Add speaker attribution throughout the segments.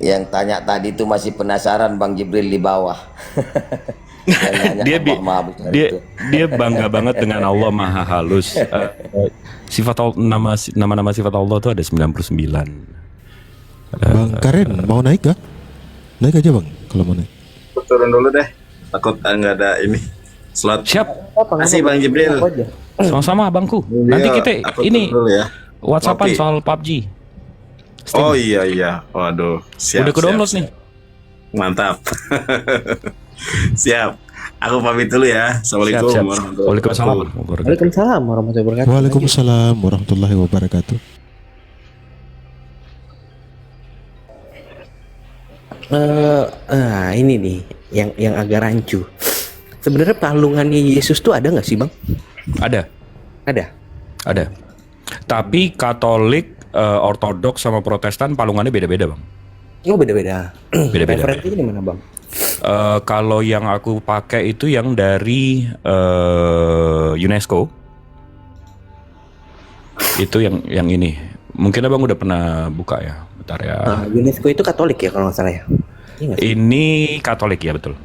Speaker 1: Yang tanya tadi itu masih penasaran Bang Jibril di bawah. Yang nanya
Speaker 2: Dia
Speaker 1: Allah
Speaker 2: bi-
Speaker 1: Maha Besar
Speaker 2: dia
Speaker 1: itu.
Speaker 2: dia bangga banget dengan Allah Maha Halus. Sifat nama-nama sifat Allah itu ada 99.
Speaker 3: Bang Karen mau naik gak? Naik aja bang kalau mau naik.
Speaker 4: Aku turun dulu deh. Takut nggak ada ini slot.
Speaker 2: Siap,
Speaker 4: Makasih Bang Jibril.
Speaker 5: Aku aja.
Speaker 2: sama-sama abangku. Nanti kita
Speaker 4: Aku
Speaker 2: ini
Speaker 4: turun dulu ya.
Speaker 2: WhatsAppan
Speaker 4: Kopi.
Speaker 2: soal PUBG. Steam.
Speaker 4: Oh iya. Waduh. Siap.
Speaker 2: Udah ke-download nih.
Speaker 4: Mantap. Siap. Aku pamit dulu ya. Assalamualaikum
Speaker 2: Siap.
Speaker 4: warahmatullahi
Speaker 2: Waalaikumsalam.
Speaker 4: wabarakatuh.
Speaker 5: Waalaikumsalam warahmatullahi wabarakatuh.
Speaker 3: Waalaikumsalam warahmatullahi wabarakatuh.
Speaker 5: Ini nih yang agak rancu. Sebenarnya palungannya Yesus tuh ada nggak sih bang?
Speaker 2: Ada.
Speaker 5: Ada.
Speaker 2: Tapi Katolik, Ortodoks sama Protestan palungannya beda-beda, Bang.
Speaker 5: Oh beda-beda.
Speaker 2: Beda-beda.
Speaker 5: Referensinya di mana bang?
Speaker 2: Kalau yang aku pakai itu yang dari UNESCO. Itu yang ini. Mungkin Abang udah pernah buka ya. Bentar ya.
Speaker 5: UNESCO itu Katolik ya kalau nggak salah ya. Iya nggak sih?
Speaker 2: Ini Katolik ya, betul.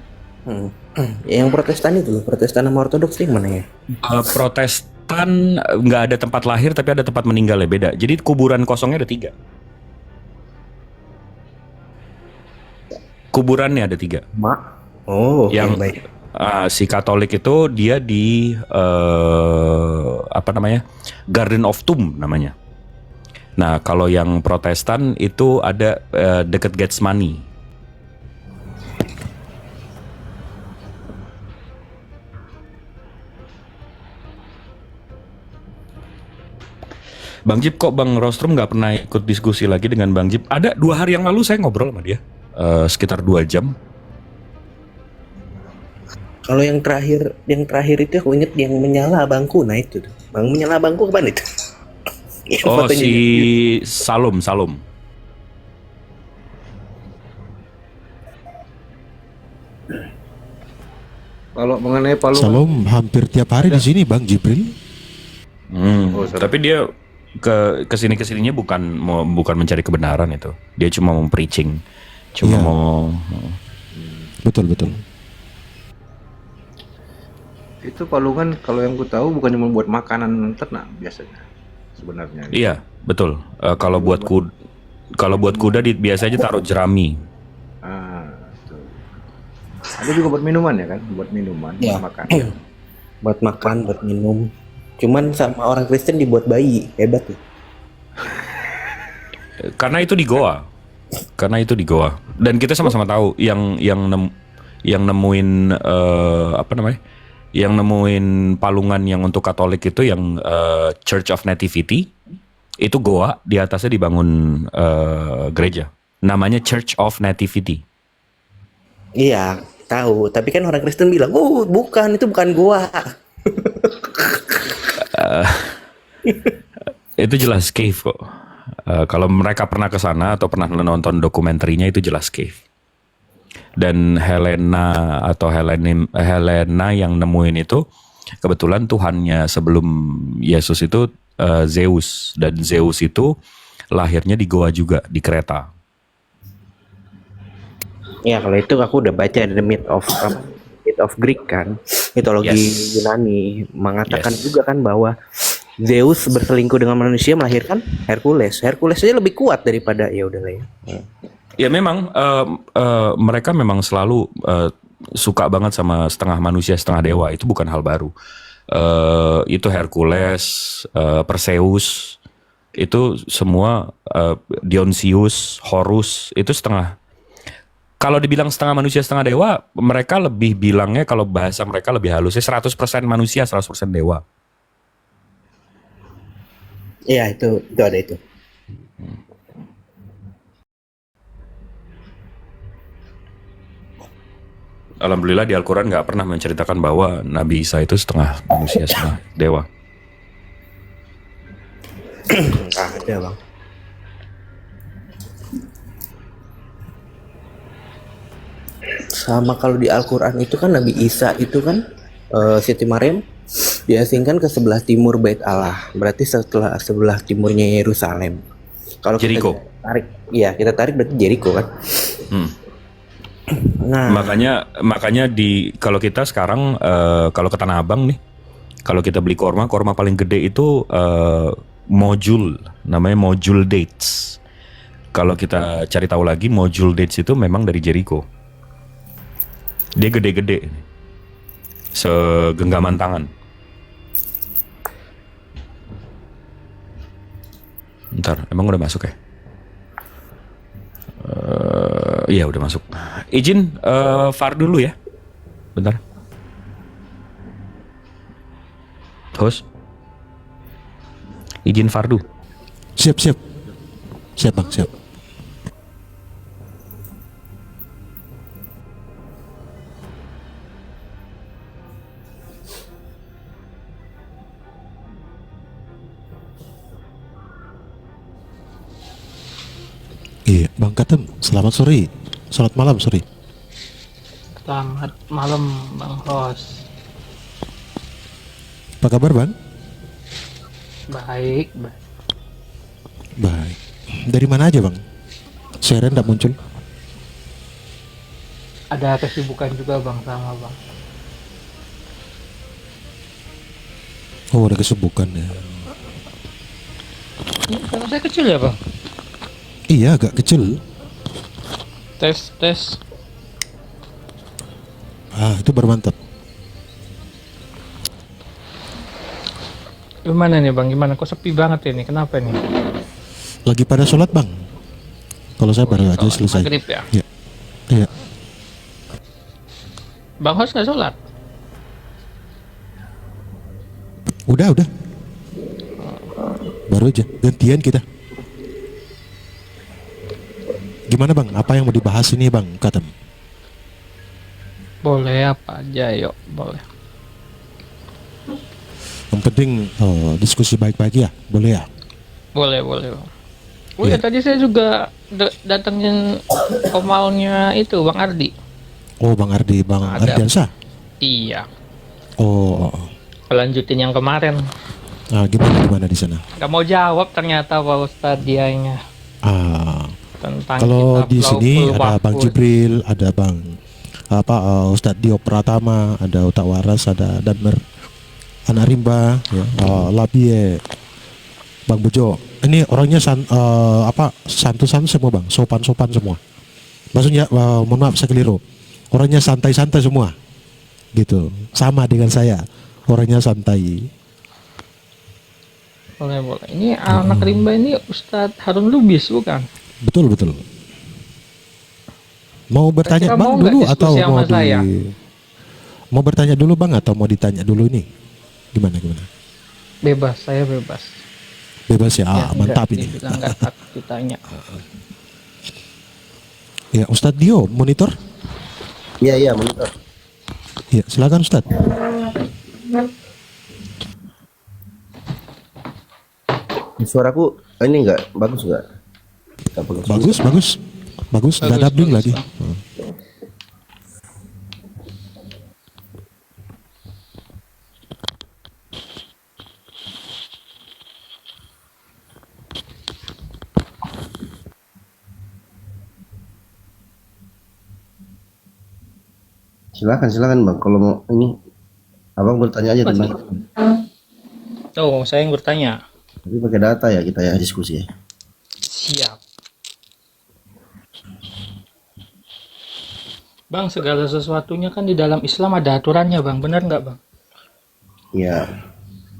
Speaker 5: Yang Protestan itu loh, Protestan sama Ortodoks itu yang mana ya?
Speaker 2: Protestan nggak ada tempat lahir tapi ada tempat meninggal ya, beda. Jadi kuburan kosongnya ada 3. Kuburannya ada 3.
Speaker 5: Mak. Oh,
Speaker 2: Yang
Speaker 5: baik.
Speaker 2: si Katolik itu dia di apa namanya, Garden of Tomb namanya. Nah kalau yang Protestan itu ada deket Getsemani. Bang Jip, kok Bang Rostrum nggak pernah ikut diskusi lagi dengan Bang Jip? Ada 2 hari yang lalu saya ngobrol sama dia sekitar 2 jam.
Speaker 5: Kalau yang terakhir itu aku inget yang menyala abangku. Nah itu tuh. Bang menyala abangku kapan itu? Yang
Speaker 2: Oh
Speaker 5: fotonya
Speaker 2: si
Speaker 5: gitu.
Speaker 2: Salom.
Speaker 6: Kalau mengenai palungan,
Speaker 3: Salam hampir tiap hari di sini Bang Jibril.
Speaker 2: Tapi dia kesini kesininya bukan mencari kebenaran itu. Dia cuma mau preaching, cuma
Speaker 3: Iya.
Speaker 2: mau.
Speaker 3: Betul.
Speaker 6: itu palungan kalau yang ku tahu bukan cuma buat makanan ternak biasanya sebenarnya.
Speaker 2: Iya betul. Kalau buat kuda biasanya taruh jerami.
Speaker 6: Tuh. Ada juga buat minuman ya kan, buat minuman,
Speaker 5: Iya.
Speaker 6: buat makan.
Speaker 5: Buat makan, buat minum. Cuman sama orang Kristen dibuat bayi, hebat tuh.
Speaker 2: Karena itu di goa. Dan kita sama-sama tahu yang nemuin apa namanya? Yang nemuin palungan yang untuk Katolik itu yang Church of Nativity. Itu goa, di atasnya dibangun gereja. Namanya Church of Nativity.
Speaker 5: Iya, tahu. Tapi kan orang Kristen bilang, "Oh, bukan, itu bukan gua."
Speaker 2: Itu jelas cave kok. Kalau mereka pernah ke sana atau pernah nonton dokumenterinya itu jelas cave. Dan Helena yang nemuin itu kebetulan Tuhannya sebelum Yesus itu Zeus, dan Zeus itu lahirnya di goa juga, di Kreta.
Speaker 5: Ya, kalau itu aku udah baca The Myth of Greek kan, mitologi
Speaker 2: Yes.
Speaker 5: Yunani mengatakan
Speaker 2: Yes.
Speaker 5: juga kan bahwa Zeus berselingkuh dengan manusia melahirkan Hercules. Hercules aja lebih kuat daripada ya udahlah ya.
Speaker 2: Ya memang mereka memang selalu suka banget sama setengah manusia setengah dewa, itu bukan hal baru. Itu Hercules, Perseus, itu semua Dionysius, Horus, itu setengah. Kalau dibilang setengah manusia setengah dewa, mereka lebih bilangnya, kalau bahasa mereka lebih halusnya 100% manusia 100% dewa.
Speaker 5: Iya, itu ada itu.
Speaker 2: Alhamdulillah di Al-Quran nggak pernah menceritakan bahwa Nabi Isa itu setengah manusia setengah dewa.
Speaker 5: Nggak ada bang. Sama kalau di Al-Quran itu kan Nabi Isa itu kan Siti Maryam diasingkan ke sebelah timur Bait Allah, berarti sebelah timurnya Yerusalem. Kalau kita
Speaker 2: Jericho.
Speaker 5: tarik, iya kita tarik berarti Jericho kan.
Speaker 2: Hmm.
Speaker 5: Nah,
Speaker 2: Makanya kalau kita sekarang kalau ke Tanah Abang nih, kalau kita beli korma paling gede itu modul, namanya modul dates. Kalau kita cari tahu lagi, modul dates itu memang dari Jericho. Dia gede-gede, segenggaman tangan. Ntar, emang udah masuk ya? Iya udah masuk. Izin Far dulu ya. Bentar. Host. Izin Fardu.
Speaker 3: Siap. Siap bang, siap. Iya, Bang Katem, selamat sore. Selamat malam, sorry.
Speaker 7: Selamat malam Bang Ros.
Speaker 3: Apa kabar, Bang?
Speaker 7: Baik, baik.
Speaker 3: Baik. Dari mana aja, Bang? Sharon tidak muncul.
Speaker 7: Ada kesibukan juga Bang sama Bang.
Speaker 3: Oh, ada kesibukan ya.
Speaker 7: Ini suara saya kecil ya Bang?
Speaker 3: Iya, agak kecil.
Speaker 7: Tes.
Speaker 3: Ah, itu baru mantap.
Speaker 7: Gimana nih Bang? Gimana? Kok sepi banget ini? Kenapa nih?
Speaker 3: Lagi pada sholat, Bang. Kalau saya baru aja
Speaker 7: Sholat
Speaker 3: selesai.
Speaker 7: maghrib ya?
Speaker 3: Iya. Iya.
Speaker 7: Bang Hos nggak sholat?
Speaker 3: Udah. Baru aja, gantian kita. Gimana Bang? Apa yang mau dibahas ini Bang Katem?
Speaker 7: Boleh apa aja, yuk. Boleh.
Speaker 3: Yang penting diskusi baik-baik ya, boleh ya?
Speaker 7: Boleh Bang. Oh
Speaker 3: Iya.
Speaker 7: ya, tadi saya juga datengin omalnya itu Bang Ardi.
Speaker 3: Oh Bang Ardi, Bang
Speaker 7: Ada.
Speaker 3: Ardiansa.
Speaker 7: Iya.
Speaker 3: Oh,
Speaker 7: Lanjutin yang kemarin.
Speaker 3: nah, gimana di sana?
Speaker 7: Gak mau jawab ternyata Pak Ustadz dianya.
Speaker 3: Ah,
Speaker 7: Tentang
Speaker 3: kalau
Speaker 7: kitab
Speaker 3: di sini
Speaker 7: Lauhul
Speaker 3: ada Bang
Speaker 7: Mahfuz.
Speaker 3: Jibril, ada Bang Ustadz Dio Pratama, ada Utak Waras, ada Danmer, Anak Rimba, ya, Labie, Bang Bejo. Ini orangnya santun-santun semua Bang, sopan-sopan semua. Maksudnya mohon maaf saya keliru. Orangnya santai-santai semua. Gitu. Sama dengan saya. Orangnya santai.
Speaker 7: Boleh. Ini anak rimba ini Ustadz Harun Lubis bukan?
Speaker 3: Betul. Mau bertanya
Speaker 7: Kira-kira
Speaker 3: Bang
Speaker 7: mau nggak
Speaker 3: dulu
Speaker 7: diskusi
Speaker 3: atau
Speaker 7: sama
Speaker 3: mau
Speaker 7: saya?
Speaker 3: Mau bertanya dulu Bang atau mau ditanya dulu ini? Gimana?
Speaker 7: Bebas, saya bebas.
Speaker 3: Bebas ya.
Speaker 7: Ya,
Speaker 3: Mantap
Speaker 7: enggak,
Speaker 3: ini.
Speaker 7: dibilang nggak takut ditanya.
Speaker 3: Ya, Ustadz Dio monitor.
Speaker 5: iya monitor.
Speaker 3: Ya, silakan Ustadz.
Speaker 5: Suaraku ini enggak bagus enggak?
Speaker 3: Bagus. Nggak ada bling lagi.
Speaker 7: Bang.
Speaker 5: Silakan Bang. Kalau mau ini Abang bertanya aja tentang
Speaker 7: Oh, saya yang bertanya.
Speaker 5: tapi pakai data ya kita ya diskusi ya.
Speaker 7: Siap. Bang, segala sesuatunya kan di dalam Islam ada aturannya, Bang. Benar nggak, Bang?
Speaker 5: Iya.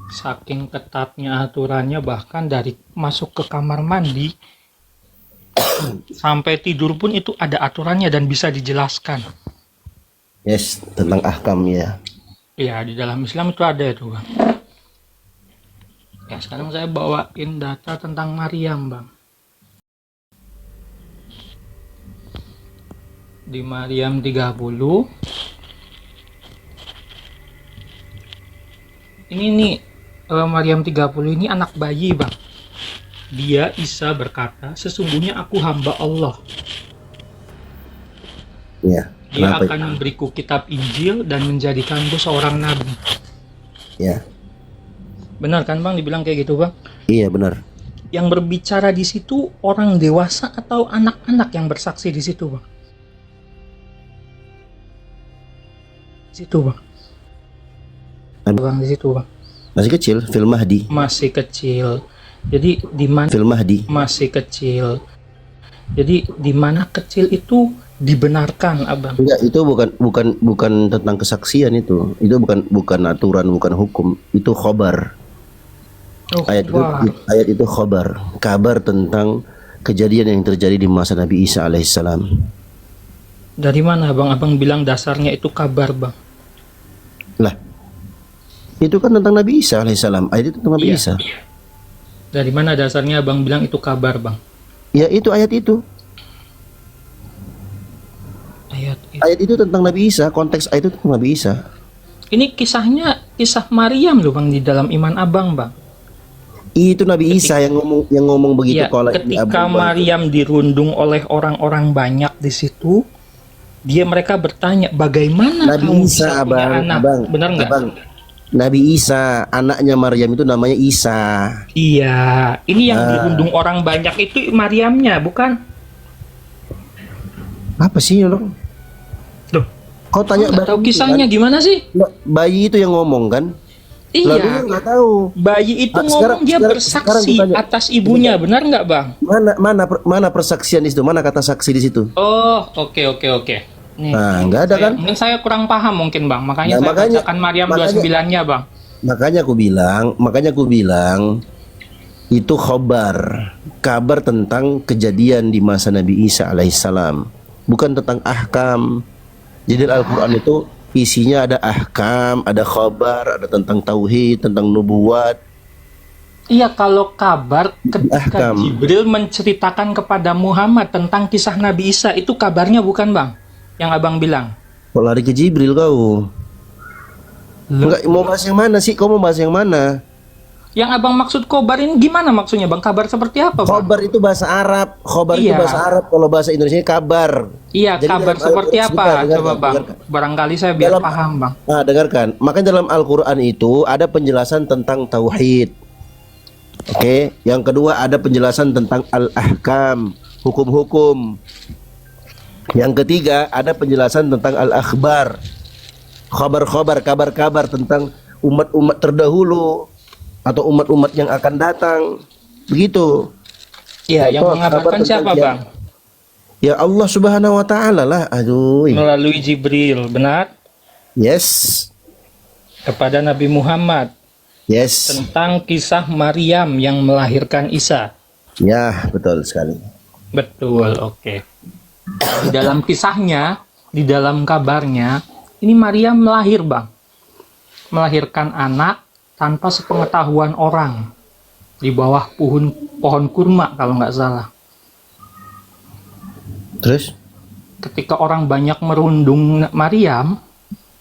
Speaker 7: Saking ketatnya aturannya, bahkan dari masuk ke kamar mandi sampai tidur pun itu ada aturannya dan bisa dijelaskan.
Speaker 5: Yes, tentang ahkam ya.
Speaker 7: Iya, di dalam Islam itu ada itu, Bang. Ya, sekarang saya bawain data tentang Maryam, Bang. Di Maryam 30. Ini nih, Maryam 30 ini anak bayi, Bang. Dia Isa berkata, sesungguhnya aku hamba Allah.
Speaker 5: Iya.
Speaker 7: Dia
Speaker 5: Kenapa?
Speaker 7: akan memberiku kitab Injil dan menjadikanku seorang nabi.
Speaker 5: Ya.
Speaker 7: Benar kan Bang dibilang kayak gitu Bang?
Speaker 5: Iya benar.
Speaker 7: Yang berbicara di situ orang dewasa atau anak-anak yang bersaksi di situ, Bang? Di situ, Bang. Bang, di situ, Bang.
Speaker 8: Masih kecil, fil mahdi.
Speaker 7: Masih kecil. Jadi di mana
Speaker 8: Fil mahdi.
Speaker 7: masih kecil? Jadi di mana kecil itu dibenarkan, Abang?
Speaker 8: Enggak, itu bukan tentang kesaksian itu. Itu bukan aturan, bukan hukum. Itu khobar.
Speaker 7: Oh, wah.
Speaker 8: Ayat itu khobar, kabar tentang kejadian yang terjadi di masa Nabi Isa alaihissalam.
Speaker 7: Dari mana, Bang? Abang bilang dasarnya itu kabar, Bang.
Speaker 8: Lah, itu kan tentang Nabi Isa alaihissalam. Ayat itu tentang Nabi
Speaker 7: Iya.
Speaker 8: Isa.
Speaker 7: Dari mana dasarnya Abang bilang itu kabar, Bang?
Speaker 8: Ya itu ayat itu. Ayat itu tentang Nabi Isa. Konteks ayat itu tentang Nabi Isa.
Speaker 7: Ini kisahnya kisah Maryam loh, Bang, di dalam iman Abang, Bang.
Speaker 8: Itu Nabi Isa yang ngomong begitu.
Speaker 7: Ya,
Speaker 8: Kalau ini
Speaker 7: ketika
Speaker 8: Abu Bakar.
Speaker 7: Maryam dirundung oleh orang-orang banyak di situ, mereka bertanya, bagaimana
Speaker 8: Nabi
Speaker 7: kamu
Speaker 8: Isa,
Speaker 7: bisa punya anak? Benar nggak?
Speaker 8: Abang, Nabi Isa, anaknya Maryam itu namanya Isa.
Speaker 7: Iya, ini yang dirundung orang banyak itu Maryamnya, bukan?
Speaker 8: Apa sih lo?
Speaker 7: Loh,
Speaker 8: Kau tanya
Speaker 7: nggak tahu
Speaker 8: bayi
Speaker 7: kisahnya
Speaker 8: kan?
Speaker 7: gimana sih?
Speaker 8: Bayi itu yang ngomong kan? Lalu dia
Speaker 7: Iya,
Speaker 8: nggak tahu.
Speaker 7: bayi itu
Speaker 8: Sekarang-
Speaker 7: ngomong dia
Speaker 8: sekarang
Speaker 7: bersaksi
Speaker 8: ditanya.
Speaker 7: atas ibunya, benar nggak, Bang?
Speaker 8: Mana persaksian di situ? Mana kata saksi di situ?
Speaker 7: Oh, oke. Nih,
Speaker 8: Nah, nggak ada kan?
Speaker 7: mungkin saya kurang paham mungkin, Bang. Makanya
Speaker 8: Nah,
Speaker 7: saya
Speaker 8: makanya-
Speaker 7: bacakan Maryam
Speaker 8: makanya-
Speaker 7: 29-nya, Bang.
Speaker 8: Makanya aku bilang itu khobar, kabar tentang kejadian di masa Nabi Isa alaihissalam, bukan tentang ahkam. Jadi Al-Quran itu isinya ada ahkam, ada khobar, ada tentang tauhid, tentang nubuat.
Speaker 7: Iya, kalau kabar ketika
Speaker 8: Ahkam.
Speaker 7: Jibril menceritakan kepada Muhammad tentang kisah Nabi Isa, itu kabarnya bukan, Bang? Yang Abang bilang.
Speaker 8: Kok lari ke Jibril kau? Enggak, mau bahas yang mana sih? Kau mau bahas yang mana?
Speaker 7: Yang Abang maksud khobar ini gimana maksudnya, Bang? Kabar seperti apa, Bang?
Speaker 8: Khobar itu bahasa Arab. Khobar itu
Speaker 7: Iya.
Speaker 8: bahasa Arab. Kalau bahasa Indonesia kabar.
Speaker 7: Iya,
Speaker 8: Jadi
Speaker 7: kabar
Speaker 8: dalam
Speaker 7: seperti
Speaker 8: Al-Quran,
Speaker 7: apa?
Speaker 8: dengarkan,
Speaker 7: Coba, Bang.
Speaker 8: dengarkan.
Speaker 7: Barangkali saya biar
Speaker 8: Dalam-
Speaker 7: paham, Bang.
Speaker 8: Nah, dengarkan. Makanya dalam Al-Quran itu ada penjelasan tentang tauhid. Oke. Yang kedua ada penjelasan tentang al-ahkam, hukum-hukum. Yang ketiga ada penjelasan tentang al-akhbar, kabar-kabar, kabar-kabar tentang umat-umat terdahulu atau umat-umat yang akan datang. Begitu.
Speaker 7: Iya, yang
Speaker 8: Atau
Speaker 7: mengabarkan
Speaker 8: kabar
Speaker 7: siapa,
Speaker 8: tentang-
Speaker 7: Bang?
Speaker 8: Ya Allah Subhanahu wa taala lah. Aduh.
Speaker 7: Melalui Jibril, benar?
Speaker 8: Yes.
Speaker 7: Kepada Nabi Muhammad
Speaker 8: Yes.
Speaker 7: tentang kisah Maryam yang melahirkan Isa.
Speaker 8: Ya, betul sekali.
Speaker 7: Betul, oke. Di dalam kisahnya, di dalam kabarnya, ini Maryam melahir, Bang. Melahirkan anak tanpa sepengetahuan orang. Di bawah pohon kurma kalau nggak salah.
Speaker 8: Terus?
Speaker 7: Ketika orang banyak merundung Maryam,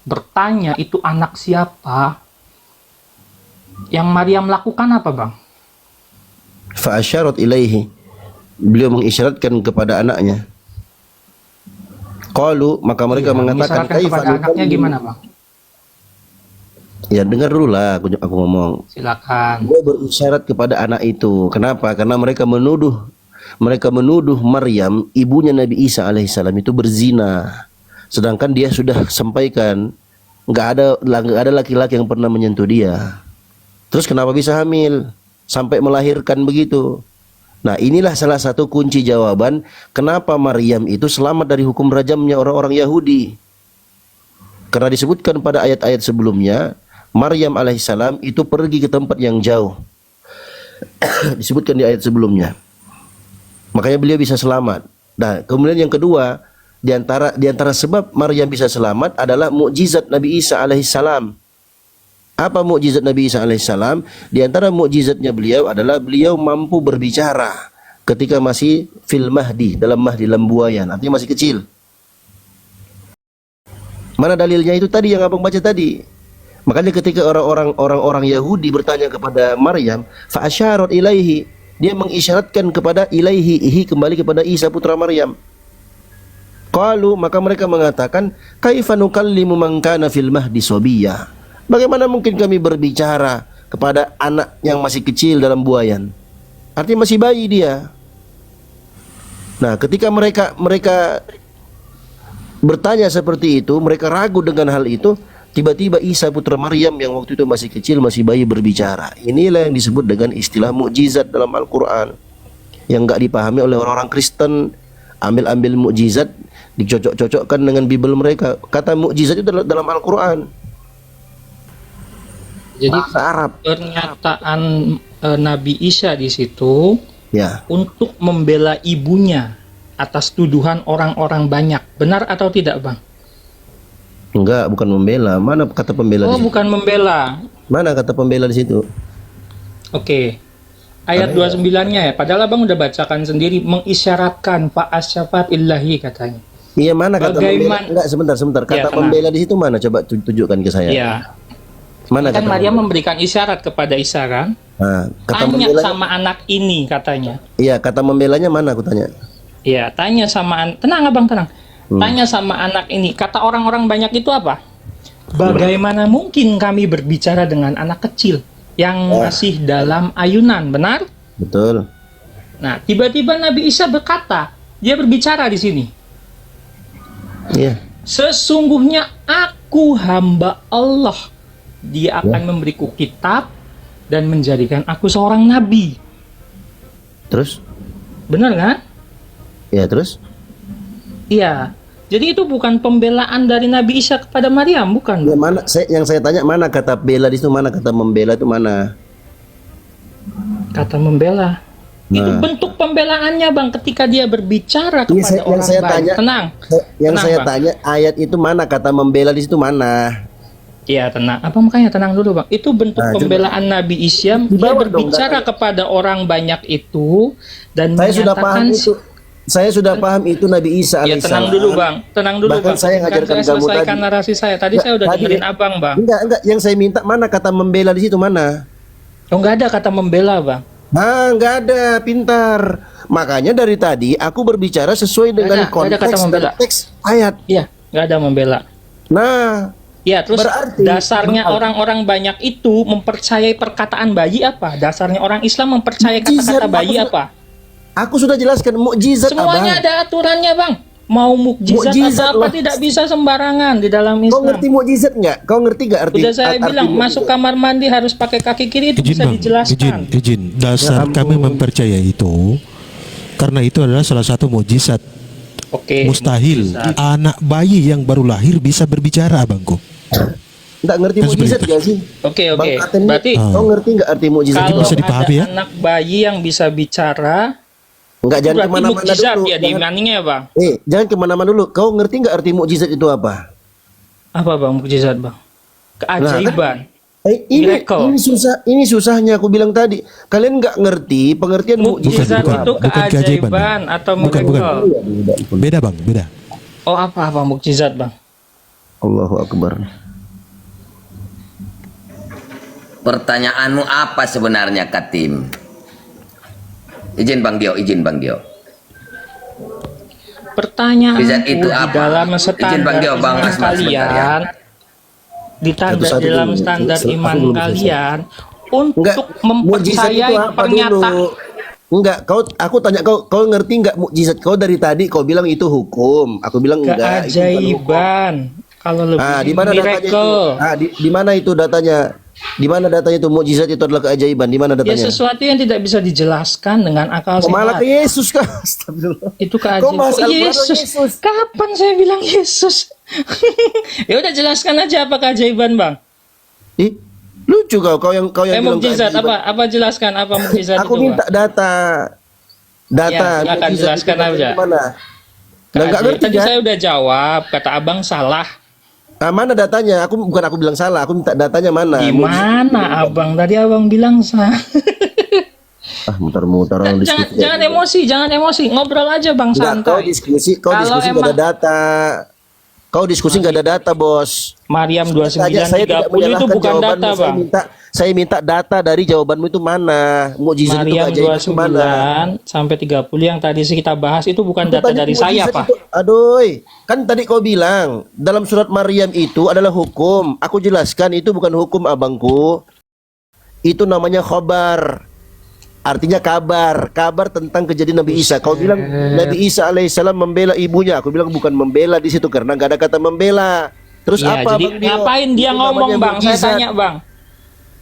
Speaker 7: bertanya itu anak siapa, yang Maryam lakukan apa, Bang?
Speaker 8: Fa'asyarat ilaihi. Beliau mengisyaratkan kepada anaknya. Qalu, maka mereka mengatakan
Speaker 7: Mengisyaratkan kepada anaknya gimana, Bang?
Speaker 8: Ya dengar dulu lah aku ngomong.
Speaker 7: Silakan.
Speaker 8: Dia berisyarat kepada anak itu. Kenapa? Karena mereka menuduh Maryam, ibunya Nabi Isa alaihissalam itu berzina. Sedangkan dia sudah sampaikan nggak ada laki-laki yang pernah menyentuh dia. Terus kenapa bisa hamil sampai melahirkan begitu? Nah, inilah salah satu kunci jawaban kenapa Maryam itu selamat dari hukum rajamnya orang-orang Yahudi. Karena disebutkan pada ayat-ayat sebelumnya, Maryam alaihissalam itu pergi ke tempat yang jauh. Disebutkan di ayat sebelumnya. Makanya beliau bisa selamat. Nah, kemudian yang kedua, di antara sebab Maryam bisa selamat adalah mukjizat Nabi Isa alaihissalam. Apa mukjizat Nabi Isa alaihissalam? Di antara mukjizatnya beliau adalah beliau mampu berbicara ketika masih fil mahdi, dalam buayan, artinya masih kecil. Mana dalilnya itu tadi yang abang baca tadi? Makanya ketika orang-orang Yahudi bertanya kepada Maryam, fa asyarat ilaihi, dia mengisyaratkan kepada ilaihi, kembali kepada Isa putra Maryam. Qalu, maka mereka mengatakan, kaifa nukallimu man kana fil mahdi sabiyya? Bagaimana mungkin kami berbicara kepada anak yang masih kecil dalam buayan? Artinya masih bayi dia. Nah, ketika mereka bertanya seperti itu, mereka ragu dengan hal itu, tiba-tiba Isa putra Maryam yang waktu itu masih kecil, masih bayi berbicara. Inilah yang disebut dengan istilah mukjizat dalam Al-Quran, yang nggak dipahami oleh orang-orang Kristen. Ambil mukjizat, dicocok-cocokkan dengan Bible mereka. Kata mukjizat itu dalam Al-Quran.
Speaker 7: Jadi
Speaker 8: Bahasa Arab.
Speaker 7: pernyataan Nabi Isa di situ
Speaker 8: Ya,
Speaker 7: untuk membela ibunya atas tuduhan orang-orang banyak. Benar atau tidak, Bang?
Speaker 8: enggak, bukan membela. Mana kata pembela
Speaker 7: Oh,
Speaker 8: di situ?
Speaker 7: bukan membela.
Speaker 8: Mana kata pembela di situ?
Speaker 7: Oke. Ayat 29-nya ya. Padahal Abang udah bacakan sendiri, mengisyaratkan fa'as syafat illahi katanya.
Speaker 8: Iya, mana kata membela?
Speaker 7: Bagaimana-
Speaker 8: Enggak, sebentar. Kata
Speaker 7: Ya, tenang.
Speaker 8: pembela di situ mana? Coba tunjukkan ke saya.
Speaker 7: Iya.
Speaker 8: Mana
Speaker 7: Kan
Speaker 8: kata
Speaker 7: Maria
Speaker 8: pembela?
Speaker 7: memberikan isyarat kepada Isa kan?
Speaker 8: Nah, kata
Speaker 7: Tanya
Speaker 8: pembelanya.
Speaker 7: sama anak ini katanya.
Speaker 8: Iya, kata membelanya mana aku tanya?
Speaker 7: Iya, tanya sama tenang Abang, tenang. Tanya sama anak ini. Kata orang-orang banyak itu apa? Bagaimana mungkin kami berbicara dengan anak kecil yang masih dalam ayunan, benar?
Speaker 8: Betul.
Speaker 7: Nah, tiba-tiba Nabi Isa berkata, dia berbicara di sini.
Speaker 8: Iya.
Speaker 7: Sesungguhnya aku hamba Allah. Dia akan memberiku kitab dan menjadikan aku seorang nabi.
Speaker 8: Terus?
Speaker 7: Benar kan?
Speaker 8: Ya, terus?
Speaker 7: Iya. Jadi itu bukan pembelaan dari Nabi Isa kepada Maryam, bukan?
Speaker 8: Ya, mana yang saya tanya mana kata bela di situ, mana kata membela itu mana?
Speaker 7: Kata membela. Itu
Speaker 8: Nah.
Speaker 7: bentuk pembelaannya, Bang, ketika dia berbicara
Speaker 8: Iya,
Speaker 7: kepada
Speaker 8: yang
Speaker 7: orang
Speaker 8: saya
Speaker 7: banyak.
Speaker 8: tanya-
Speaker 7: Tenang.
Speaker 8: Yang
Speaker 7: Tenang,
Speaker 8: saya
Speaker 7: Bang.
Speaker 8: tanya ayat itu mana kata membela di situ mana?
Speaker 7: Iya, tenang. Apa makanya tenang dulu, Bang? Itu bentuk
Speaker 8: Nah, coba.
Speaker 7: pembelaan Nabi Isa. Dia
Speaker 8: Bawah dong,
Speaker 7: berbicara
Speaker 8: datanya.
Speaker 7: kepada orang banyak itu dan
Speaker 8: Saya sudah paham
Speaker 7: menyatakan
Speaker 8: itu. Saya sudah paham itu Nabi Isa
Speaker 7: Ya
Speaker 8: alaihissalam.
Speaker 7: tenang dulu Bang, tenang dulu
Speaker 8: Bahkan
Speaker 7: Bang.
Speaker 8: saya
Speaker 7: Kan
Speaker 8: ngajarkan
Speaker 7: saya
Speaker 8: kamu
Speaker 7: selesaikan
Speaker 8: tadi.
Speaker 7: narasi saya. Tadi saya udah
Speaker 8: Tadi-
Speaker 7: dengerin Abang Bang.
Speaker 8: Enggak, yang saya minta mana kata membela di situ mana?
Speaker 7: Oh nggak ada kata membela Bang.
Speaker 8: Nah, enggak ada, pintar. Makanya dari tadi aku berbicara sesuai dengan
Speaker 7: Nggak ada kata
Speaker 8: konteks
Speaker 7: membela.
Speaker 8: dan teks ayat.
Speaker 7: Iya, nggak ada membela.
Speaker 8: Nah,
Speaker 7: Ya terus
Speaker 8: Berarti-
Speaker 7: dasarnya orang-orang banyak itu mempercayai perkataan bayi apa? Dasarnya orang Islam mempercayai
Speaker 8: Mukjizat,
Speaker 7: kata-kata bayi
Speaker 8: maksud-
Speaker 7: apa?
Speaker 8: aku sudah jelaskan mukjizat
Speaker 7: Semuanya
Speaker 8: Abang.
Speaker 7: ada aturannya Bang. Mau mukjizat
Speaker 8: Mukjizat
Speaker 7: atau apa
Speaker 8: lah.
Speaker 7: tidak bisa sembarangan di dalam
Speaker 8: Kau
Speaker 7: Islam.
Speaker 8: ngerti mukjizat enggak? Kau ngerti enggak arti?
Speaker 7: Udah saya
Speaker 8: arti
Speaker 7: bilang
Speaker 8: mukjizat?
Speaker 7: masuk kamar mandi harus pakai kaki kiri itu
Speaker 3: Izin
Speaker 7: bisa
Speaker 3: bang,
Speaker 7: dijelaskan.
Speaker 3: izin. Dasar
Speaker 8: Ya
Speaker 3: kami
Speaker 8: ampun.
Speaker 3: mempercaya itu karena itu adalah salah satu mukjizat.
Speaker 7: Oke.
Speaker 3: Mustahil
Speaker 7: mukjizat.
Speaker 3: anak bayi yang baru lahir bisa berbicara, abangku.
Speaker 8: Enggak ngerti
Speaker 3: Kan
Speaker 8: mukjizat
Speaker 3: seperti
Speaker 8: enggak sih?
Speaker 7: Oke.
Speaker 8: Bang Aten ini,
Speaker 7: Berarti
Speaker 8: kau ngerti enggak arti mukjizat
Speaker 7: kalau
Speaker 8: itu?
Speaker 3: bisa dipahami
Speaker 7: ada
Speaker 3: ya?
Speaker 7: anak bayi yang bisa bicara,
Speaker 8: Enggak,
Speaker 7: itu
Speaker 8: jangan
Speaker 7: berarti
Speaker 8: kemana-mana
Speaker 7: mukjizat
Speaker 8: dulu.
Speaker 7: ya
Speaker 8: Jangan,
Speaker 7: dimaninya ya Bang?
Speaker 8: jangan kemana-mana dulu. Kau ngerti enggak arti mukjizat itu apa?
Speaker 7: Apa Bang mukjizat Bang? Keajaiban.
Speaker 8: Ini susahnya aku bilang tadi. Kalian nggak ngerti pengertian mukjizat
Speaker 7: Mukjizat
Speaker 3: bukan.
Speaker 7: itu
Speaker 3: Bukan keajaiban,
Speaker 7: keajaiban atau
Speaker 3: Bukan,
Speaker 7: miracle.
Speaker 3: Beda bang, beda.
Speaker 7: Oh apa mukjizat Bang?
Speaker 8: Allahu Akbar.
Speaker 1: Pertanyaanmu apa sebenarnya, Katim? Izin Bang Dio.
Speaker 7: Pertanyaan
Speaker 1: Mukjizat itu
Speaker 7: di
Speaker 1: apa?
Speaker 7: dalam
Speaker 1: Izin
Speaker 7: standar
Speaker 1: Bang Dio, Bang
Speaker 7: iman
Speaker 1: Asma sebentar ya.
Speaker 7: kalian,
Speaker 8: Satu-satu
Speaker 7: dalam
Speaker 8: dulu.
Speaker 7: standar
Speaker 8: Aku
Speaker 7: iman
Speaker 8: belum selesai.
Speaker 7: kalian
Speaker 8: Enggak,
Speaker 7: untuk
Speaker 8: mukjizat itu
Speaker 7: mempercayai
Speaker 8: apa
Speaker 7: pernyataan.
Speaker 8: dulu? Enggak, aku tanya kau ngerti enggak mukjizat? Kau dari tadi kau bilang itu hukum. Aku bilang enggak. itu bukan hukum.
Speaker 7: Keajaiban. Kalau lebih
Speaker 8: Di mana datanya itu?
Speaker 7: miracle.
Speaker 8: Di mana itu datanya? Di mana datanya itu mukjizat itu adalah keajaiban? Di mana
Speaker 7: Ya
Speaker 8: datanya?
Speaker 7: sesuatu yang tidak bisa dijelaskan dengan akal
Speaker 8: Kau malah
Speaker 7: sehat.
Speaker 8: ke Yesus kan? Astagfirullah.
Speaker 7: Itu
Speaker 8: Kau
Speaker 7: keajaiban.
Speaker 8: bahas
Speaker 7: Oh,
Speaker 8: Al-Quran,
Speaker 7: Yesus.
Speaker 8: Yesus.
Speaker 7: Kapan saya bilang Yesus? Ya udah jelaskan aja apa keajaiban, Bang.
Speaker 8: Ih, lucu kau yang bilang
Speaker 7: Mukjizat
Speaker 8: keajaiban.
Speaker 7: apa? Apa jelaskan apa mukjizat
Speaker 8: Aku
Speaker 7: itu,
Speaker 8: minta
Speaker 7: Bang?
Speaker 8: data.
Speaker 7: Ya, silakan
Speaker 8: mukjizat
Speaker 7: jelaskan
Speaker 8: itu
Speaker 7: aja.
Speaker 8: Mana? Nggak ngerti
Speaker 7: Tadi
Speaker 8: kan?
Speaker 7: saya udah jawab, kata Abang salah.
Speaker 8: Mana datanya? Bukan aku bilang salah, aku minta datanya mana?
Speaker 7: Gimana Abang? Tadi Abang bilang salah.
Speaker 8: Mutar-mutar orang
Speaker 7: Jangan,
Speaker 8: diskusi.
Speaker 7: jangan emosi, ngobrol aja Bang
Speaker 8: Enggak, kau
Speaker 7: santai.
Speaker 8: diskusi
Speaker 7: Kalau
Speaker 8: nggak ada
Speaker 7: emang-
Speaker 8: data. Kau diskusi nggak ada data, Bos.
Speaker 7: Mariam
Speaker 8: Saya tidak
Speaker 7: 2930 itu
Speaker 8: menyalahkan
Speaker 7: bukan
Speaker 8: jawabanmu.
Speaker 7: data, Bang.
Speaker 8: Saya minta data dari jawabanmu itu mana? Mukjizat itu
Speaker 7: Mariam
Speaker 8: keajaiban itu mana?
Speaker 7: 29 sampai 30 yang tadi kita bahas itu bukan
Speaker 8: Itu
Speaker 7: data
Speaker 8: tadi
Speaker 7: dari saya,
Speaker 8: mukjizat
Speaker 7: Pak.
Speaker 8: itu- Aduh, kan tadi kau bilang dalam surat Maryam itu adalah hukum. Aku jelaskan itu bukan hukum, abangku. Itu namanya khobar. artinya kabar tentang kejadian Nabi Isa. Kau bilang Nabi Isa alaihissalam membela ibunya, aku bilang bukan membela di situ karena nggak ada kata membela. Terus
Speaker 7: Ya,
Speaker 8: apa?
Speaker 7: jadi
Speaker 8: Bang Dio?
Speaker 7: ngapain dia
Speaker 8: Itu
Speaker 7: ngomong
Speaker 8: namanya
Speaker 7: bang? Saya
Speaker 8: mukjizat.
Speaker 7: tanya bang.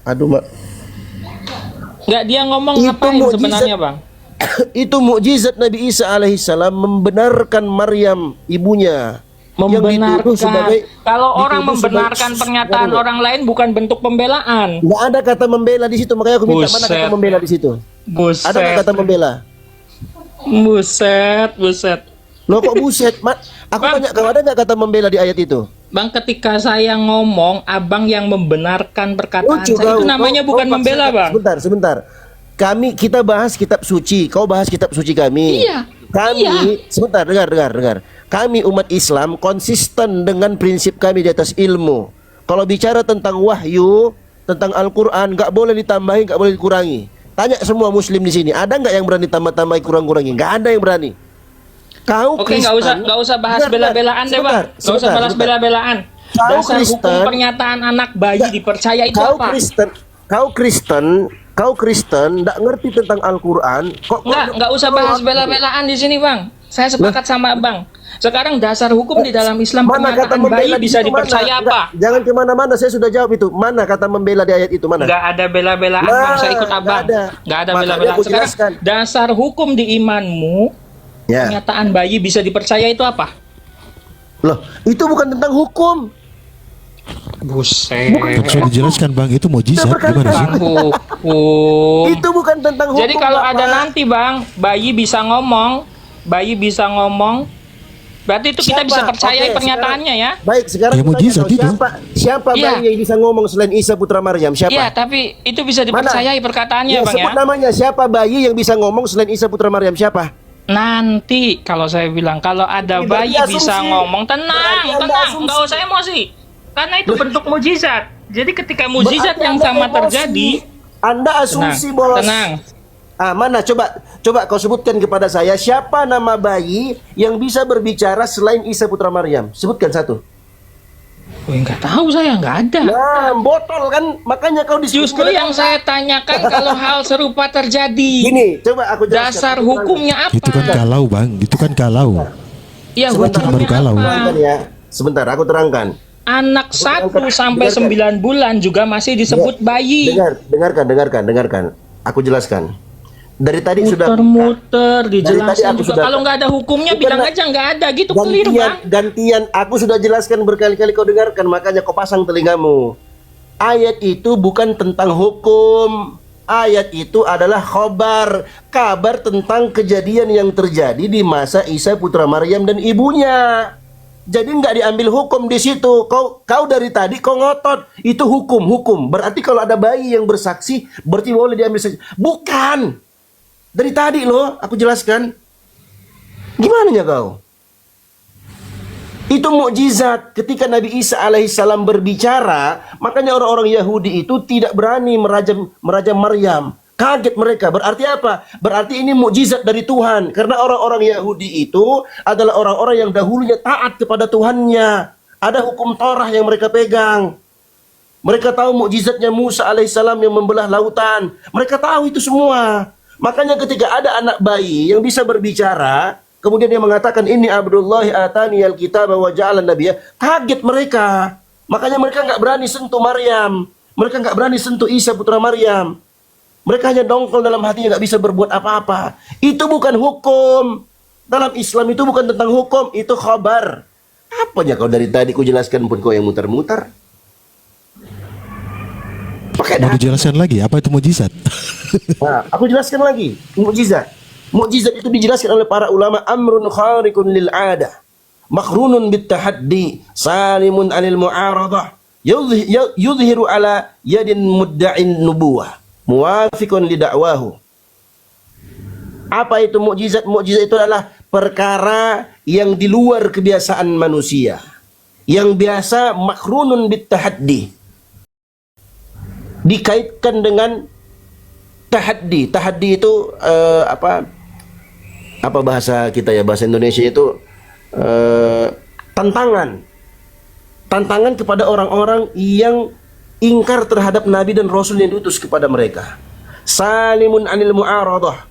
Speaker 8: Aduh, Mak.
Speaker 7: Nggak, dia ngomong
Speaker 8: Itu
Speaker 7: ngapain
Speaker 8: mukjizat.
Speaker 7: sebenarnya bang?
Speaker 8: Itu mukjizat Nabi Isa alaihissalam membenarkan Maryam ibunya. Yang dituduh
Speaker 7: Membenarkan. Kalau orang
Speaker 8: dituduh
Speaker 7: membenarkan pernyataan
Speaker 8: Sebentar,
Speaker 7: orang lain bukan bentuk pembelaan.
Speaker 8: nggak ada kata membela di situ, makanya aku minta mana kata
Speaker 7: Buset.
Speaker 8: membela di situ. Ada nggak
Speaker 7: Buset,
Speaker 8: kata membela?
Speaker 7: buset.
Speaker 8: Loh kok buset, Mat? Aku
Speaker 7: Bang.
Speaker 8: tanya, kau ada nggak kata membela di ayat itu?
Speaker 7: Bang, ketika saya ngomong, abang yang membenarkan perkataan
Speaker 8: Lucu
Speaker 7: saya
Speaker 8: kau.
Speaker 7: itu namanya
Speaker 8: Kau
Speaker 7: bukan
Speaker 8: paksakan.
Speaker 7: membela bang.
Speaker 8: Sebentar. Kita bahas kitab suci, kau bahas kitab suci kami.
Speaker 7: Iya,
Speaker 8: Kami,
Speaker 7: iya.
Speaker 8: sebentar, dengar. Kami umat Islam konsisten dengan prinsip kami di atas ilmu. Kalau bicara tentang wahyu, tentang Al-Quran, nggak boleh ditambahin, nggak boleh dikurangi. Tanya semua Muslim di sini, ada nggak yang berani tambah-tambahin, kurang-kurangi? Nggak ada yang berani. Kau
Speaker 7: Oke, nggak usah bahas
Speaker 8: Dengar,
Speaker 7: bela-belaan deh bang. Nggak usah bahas
Speaker 8: sebentar.
Speaker 7: bela-belaan.
Speaker 8: Kau
Speaker 7: Dasar hukum
Speaker 8: Kristen.
Speaker 7: pernyataan anak bayi dipercaya itu
Speaker 8: Kau
Speaker 7: apa?
Speaker 8: Kau Kristen, nggak ngerti tentang Al-Quran.
Speaker 7: Nggak usah bahas bela-belaan di sini bang. Saya sepakat sama bang. Sekarang dasar hukum di dalam Islam
Speaker 8: Mana kata
Speaker 7: pernyataan bayi
Speaker 8: membela di
Speaker 7: bisa
Speaker 8: situ,
Speaker 7: dipercaya
Speaker 8: mana?
Speaker 7: apa?
Speaker 8: Jangan kemana-mana, saya sudah jawab itu. Mana kata membela di ayat itu, mana?
Speaker 7: Nggak ada bela-belaan
Speaker 8: Nah,
Speaker 7: bang. Saya ikut
Speaker 8: nggak
Speaker 7: abang.
Speaker 8: ada.
Speaker 7: Nggak ada
Speaker 8: Makanya
Speaker 7: bela-belaan.
Speaker 8: aku
Speaker 7: Sekarang
Speaker 8: jelaskan.
Speaker 7: dasar hukum di imanmu,
Speaker 8: Ya.
Speaker 7: pernyataan bayi bisa dipercaya itu apa?
Speaker 8: Loh, itu bukan tentang hukum.
Speaker 7: Buset.
Speaker 3: Sudah dijelaskan bang, itu mukjizat gimana sih?
Speaker 7: Hukum.
Speaker 8: Itu bukan tentang hukum.
Speaker 7: Jadi kalau
Speaker 8: Bapak.
Speaker 7: ada nanti bang, bayi bisa ngomong, berarti itu kita
Speaker 8: Siapa?
Speaker 7: bisa percaya
Speaker 8: Oke,
Speaker 7: pernyataannya ya?
Speaker 8: Baik, sekarang
Speaker 3: Ya,
Speaker 8: aku tanya
Speaker 3: mukjizat
Speaker 8: kau,
Speaker 3: itu.
Speaker 8: siapa
Speaker 7: Iya.
Speaker 8: bayi yang bisa ngomong selain Isa putra Maryam? Siapa?
Speaker 7: Iya, tapi itu bisa dipercayai perkataannya
Speaker 8: Ya,
Speaker 7: bang ya.
Speaker 8: sebut namanya. Siapa bayi yang bisa ngomong selain Isa putra Maryam? Siapa?
Speaker 7: Nanti kalau saya bilang kalau ada
Speaker 8: Berarti
Speaker 7: bayi
Speaker 8: asumsi.
Speaker 7: bisa ngomong,
Speaker 8: Berarti
Speaker 7: tenang,
Speaker 8: Anda asumsi.
Speaker 7: nggak usah emosi. Karena itu bentuk mujizat. Jadi ketika mujizat
Speaker 8: Berarti
Speaker 7: yang
Speaker 8: Anda
Speaker 7: sama
Speaker 8: emosi.
Speaker 7: terjadi,
Speaker 8: Anda asumsi, bos.
Speaker 7: tenang.
Speaker 8: Mana coba kau sebutkan kepada saya siapa nama bayi yang bisa berbicara selain Isa putra Maryam? Sebutkan satu.
Speaker 7: Wih, nggak tahu saya, nggak ada.
Speaker 8: Nah, botol kan, makanya kau
Speaker 7: Justru yang saya tanyakan kalau hal serupa terjadi,
Speaker 8: Gini, coba aku jelaskan.
Speaker 7: dasar
Speaker 8: Aku
Speaker 7: hukumnya apa?
Speaker 3: Itu kan kalau bang, itu kan kalau.
Speaker 7: Ya,
Speaker 8: Sebentar,
Speaker 3: baru
Speaker 7: hukumnya
Speaker 3: kalau.
Speaker 7: apa?
Speaker 8: terangkan ya. Sebentar, aku terangkan.
Speaker 7: Anak 1 sampai
Speaker 8: Dengarkan.
Speaker 7: 9 bulan juga masih disebut bayi.
Speaker 8: Dengarkan. Aku jelaskan. Dari tadi sudah
Speaker 7: Muter-muter
Speaker 8: Dari tadi
Speaker 7: dijelasin
Speaker 8: aku
Speaker 7: juga.
Speaker 8: sudah-
Speaker 7: Kalau nggak ada hukumnya
Speaker 8: Bukan,
Speaker 7: bilang
Speaker 8: Nak.
Speaker 7: aja nggak ada gitu, clear bang.
Speaker 8: gantian aku sudah jelaskan berkali-kali kau dengarkan, makanya kau pasang telingamu. Ayat itu bukan tentang hukum. Ayat itu adalah kabar tentang kejadian yang terjadi di masa Isa putra Maryam dan ibunya. Jadi nggak diambil hukum di situ. Kau dari tadi kau ngotot itu hukum. Berarti kalau ada bayi yang bersaksi berarti boleh diambil saja. Bukan. Dari tadi loh aku jelaskan. Gimana ya kau? Itu mukjizat ketika Nabi Isa alaihissalam berbicara, makanya orang-orang Yahudi itu tidak berani merajam Maryam. Kaget mereka. Berarti apa? Berarti ini mukjizat dari Tuhan. Karena orang-orang Yahudi itu adalah orang-orang yang dahulunya taat kepada Tuhannya. Ada hukum Torah yang mereka pegang. Mereka tahu mukjizatnya Musa alaihissalam yang membelah lautan. Mereka tahu itu semua. Makanya ketika ada anak bayi yang bisa berbicara, kemudian dia mengatakan ini Abdullah atani alkitab wa ja'alan nabiyya, kaget mereka. Makanya mereka nggak berani sentuh Maryam. Mereka nggak berani sentuh Isa putra Maryam. Mereka hanya dongkol dalam hatinya, nggak bisa berbuat apa-apa. Itu bukan hukum. Dalam Islam itu bukan tentang hukum, itu khabar. Apanya kau dari tadi ku jelaskan pun kau yang muter-muter. Pakai
Speaker 3: Mau
Speaker 8: data.
Speaker 3: dijelaskan lagi apa itu mukjizat?
Speaker 8: Nah, aku jelaskan lagi. Mukjizat. Mukjizat itu dijelaskan oleh para ulama amrun khariqun lil 'adah. Makhrunun bit tahaddi, salimun 'anil mu'aradah. Yudhiru ala yadin mudda'in nubuwah. Muwafiqun li da'wahu. Apa itu mukjizat? Mukjizat itu adalah perkara yang di luar kebiasaan manusia. Yang biasa makhrunun bit tahaddi. Dikaitkan dengan tahaddi. Tahaddi itu apa bahasa kita ya, bahasa Indonesia itu tantangan. Tantangan kepada orang-orang yang ingkar terhadap Nabi dan Rasul yang diutus kepada mereka. Salimun anil mu'aradah.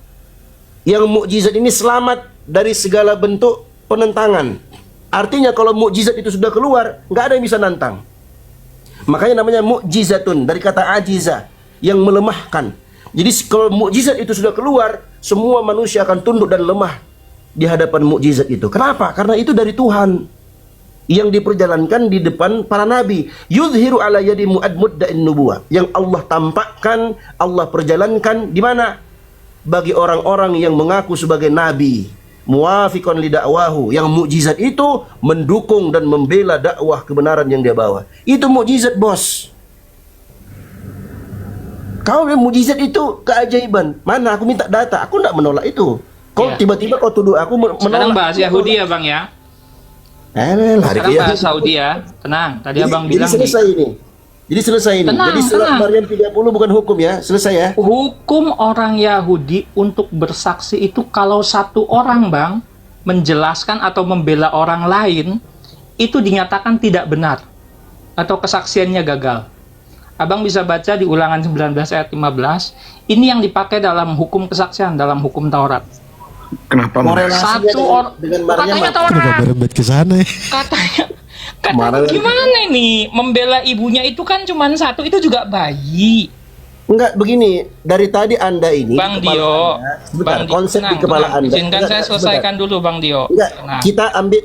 Speaker 8: Yang mukjizat ini selamat dari segala bentuk penentangan. Artinya kalau mukjizat itu sudah keluar, nggak ada yang bisa nantang. Makanya namanya mukjizatun, dari kata ajiza, yang melemahkan. Jadi kalau mukjizat itu sudah keluar, semua manusia akan tunduk dan lemah di hadapan mukjizat itu. Kenapa? Karena itu dari Tuhan yang diperjalankan di depan para nabi. Yudhiru ala yadi mu'adda'in nubuwah, yang Allah tampakkan, Allah perjalankan di mana? Bagi orang-orang yang mengaku sebagai nabi, muwafiqan li dakwahu, yang mukjizat itu mendukung dan membela dakwah kebenaran yang dia bawa. Itu mukjizat, bos. Kau bilang mukjizat itu keajaiban. Mana aku minta data, aku tidak menolak itu. Kau tiba-tiba kau tuduh aku menolak.
Speaker 7: Sekarang bahas Yahudi ya bang ya.
Speaker 8: Lari
Speaker 7: Sekarang
Speaker 8: ke
Speaker 7: bahas
Speaker 8: Yahudi.
Speaker 7: Saudi ya. Tenang, tadi abang
Speaker 8: Jadi
Speaker 7: bilang
Speaker 8: selesai ini. Jadi selesai ini.
Speaker 7: Tenang,
Speaker 8: Jadi surat
Speaker 7: tenang.
Speaker 8: Maryam 30 bukan hukum ya. Selesai ya.
Speaker 7: hukum orang Yahudi untuk bersaksi itu kalau satu orang bang menjelaskan atau membela orang lain itu dinyatakan tidak benar atau kesaksiannya gagal. Abang bisa baca di Ulangan 19 ayat 15. Ini yang dipakai dalam hukum kesaksian, dalam hukum Taurat.
Speaker 4: Kenapa
Speaker 8: Korelasinya
Speaker 7: Satu orang
Speaker 8: dengan Maryam
Speaker 7: katanya
Speaker 8: apa?
Speaker 7: Taurat.
Speaker 3: Kenapa merembet ke sana ya?
Speaker 7: Katanya
Speaker 8: Kemarin-
Speaker 7: gimana ini membela ibunya itu kan cuma satu, itu juga bayi.
Speaker 8: Enggak, begini, dari tadi Anda ini
Speaker 7: Bang
Speaker 8: di kepala
Speaker 7: Dio,
Speaker 8: Anda, sebentar,
Speaker 7: Bang Dio,
Speaker 8: konsep
Speaker 7: tenang,
Speaker 8: di kepala
Speaker 7: tenang.
Speaker 8: Anda.
Speaker 7: Izinkan
Speaker 8: Enggak,
Speaker 7: saya
Speaker 8: sebentar.
Speaker 7: selesaikan dulu Bang Dio.
Speaker 8: Enggak,
Speaker 7: Tenang.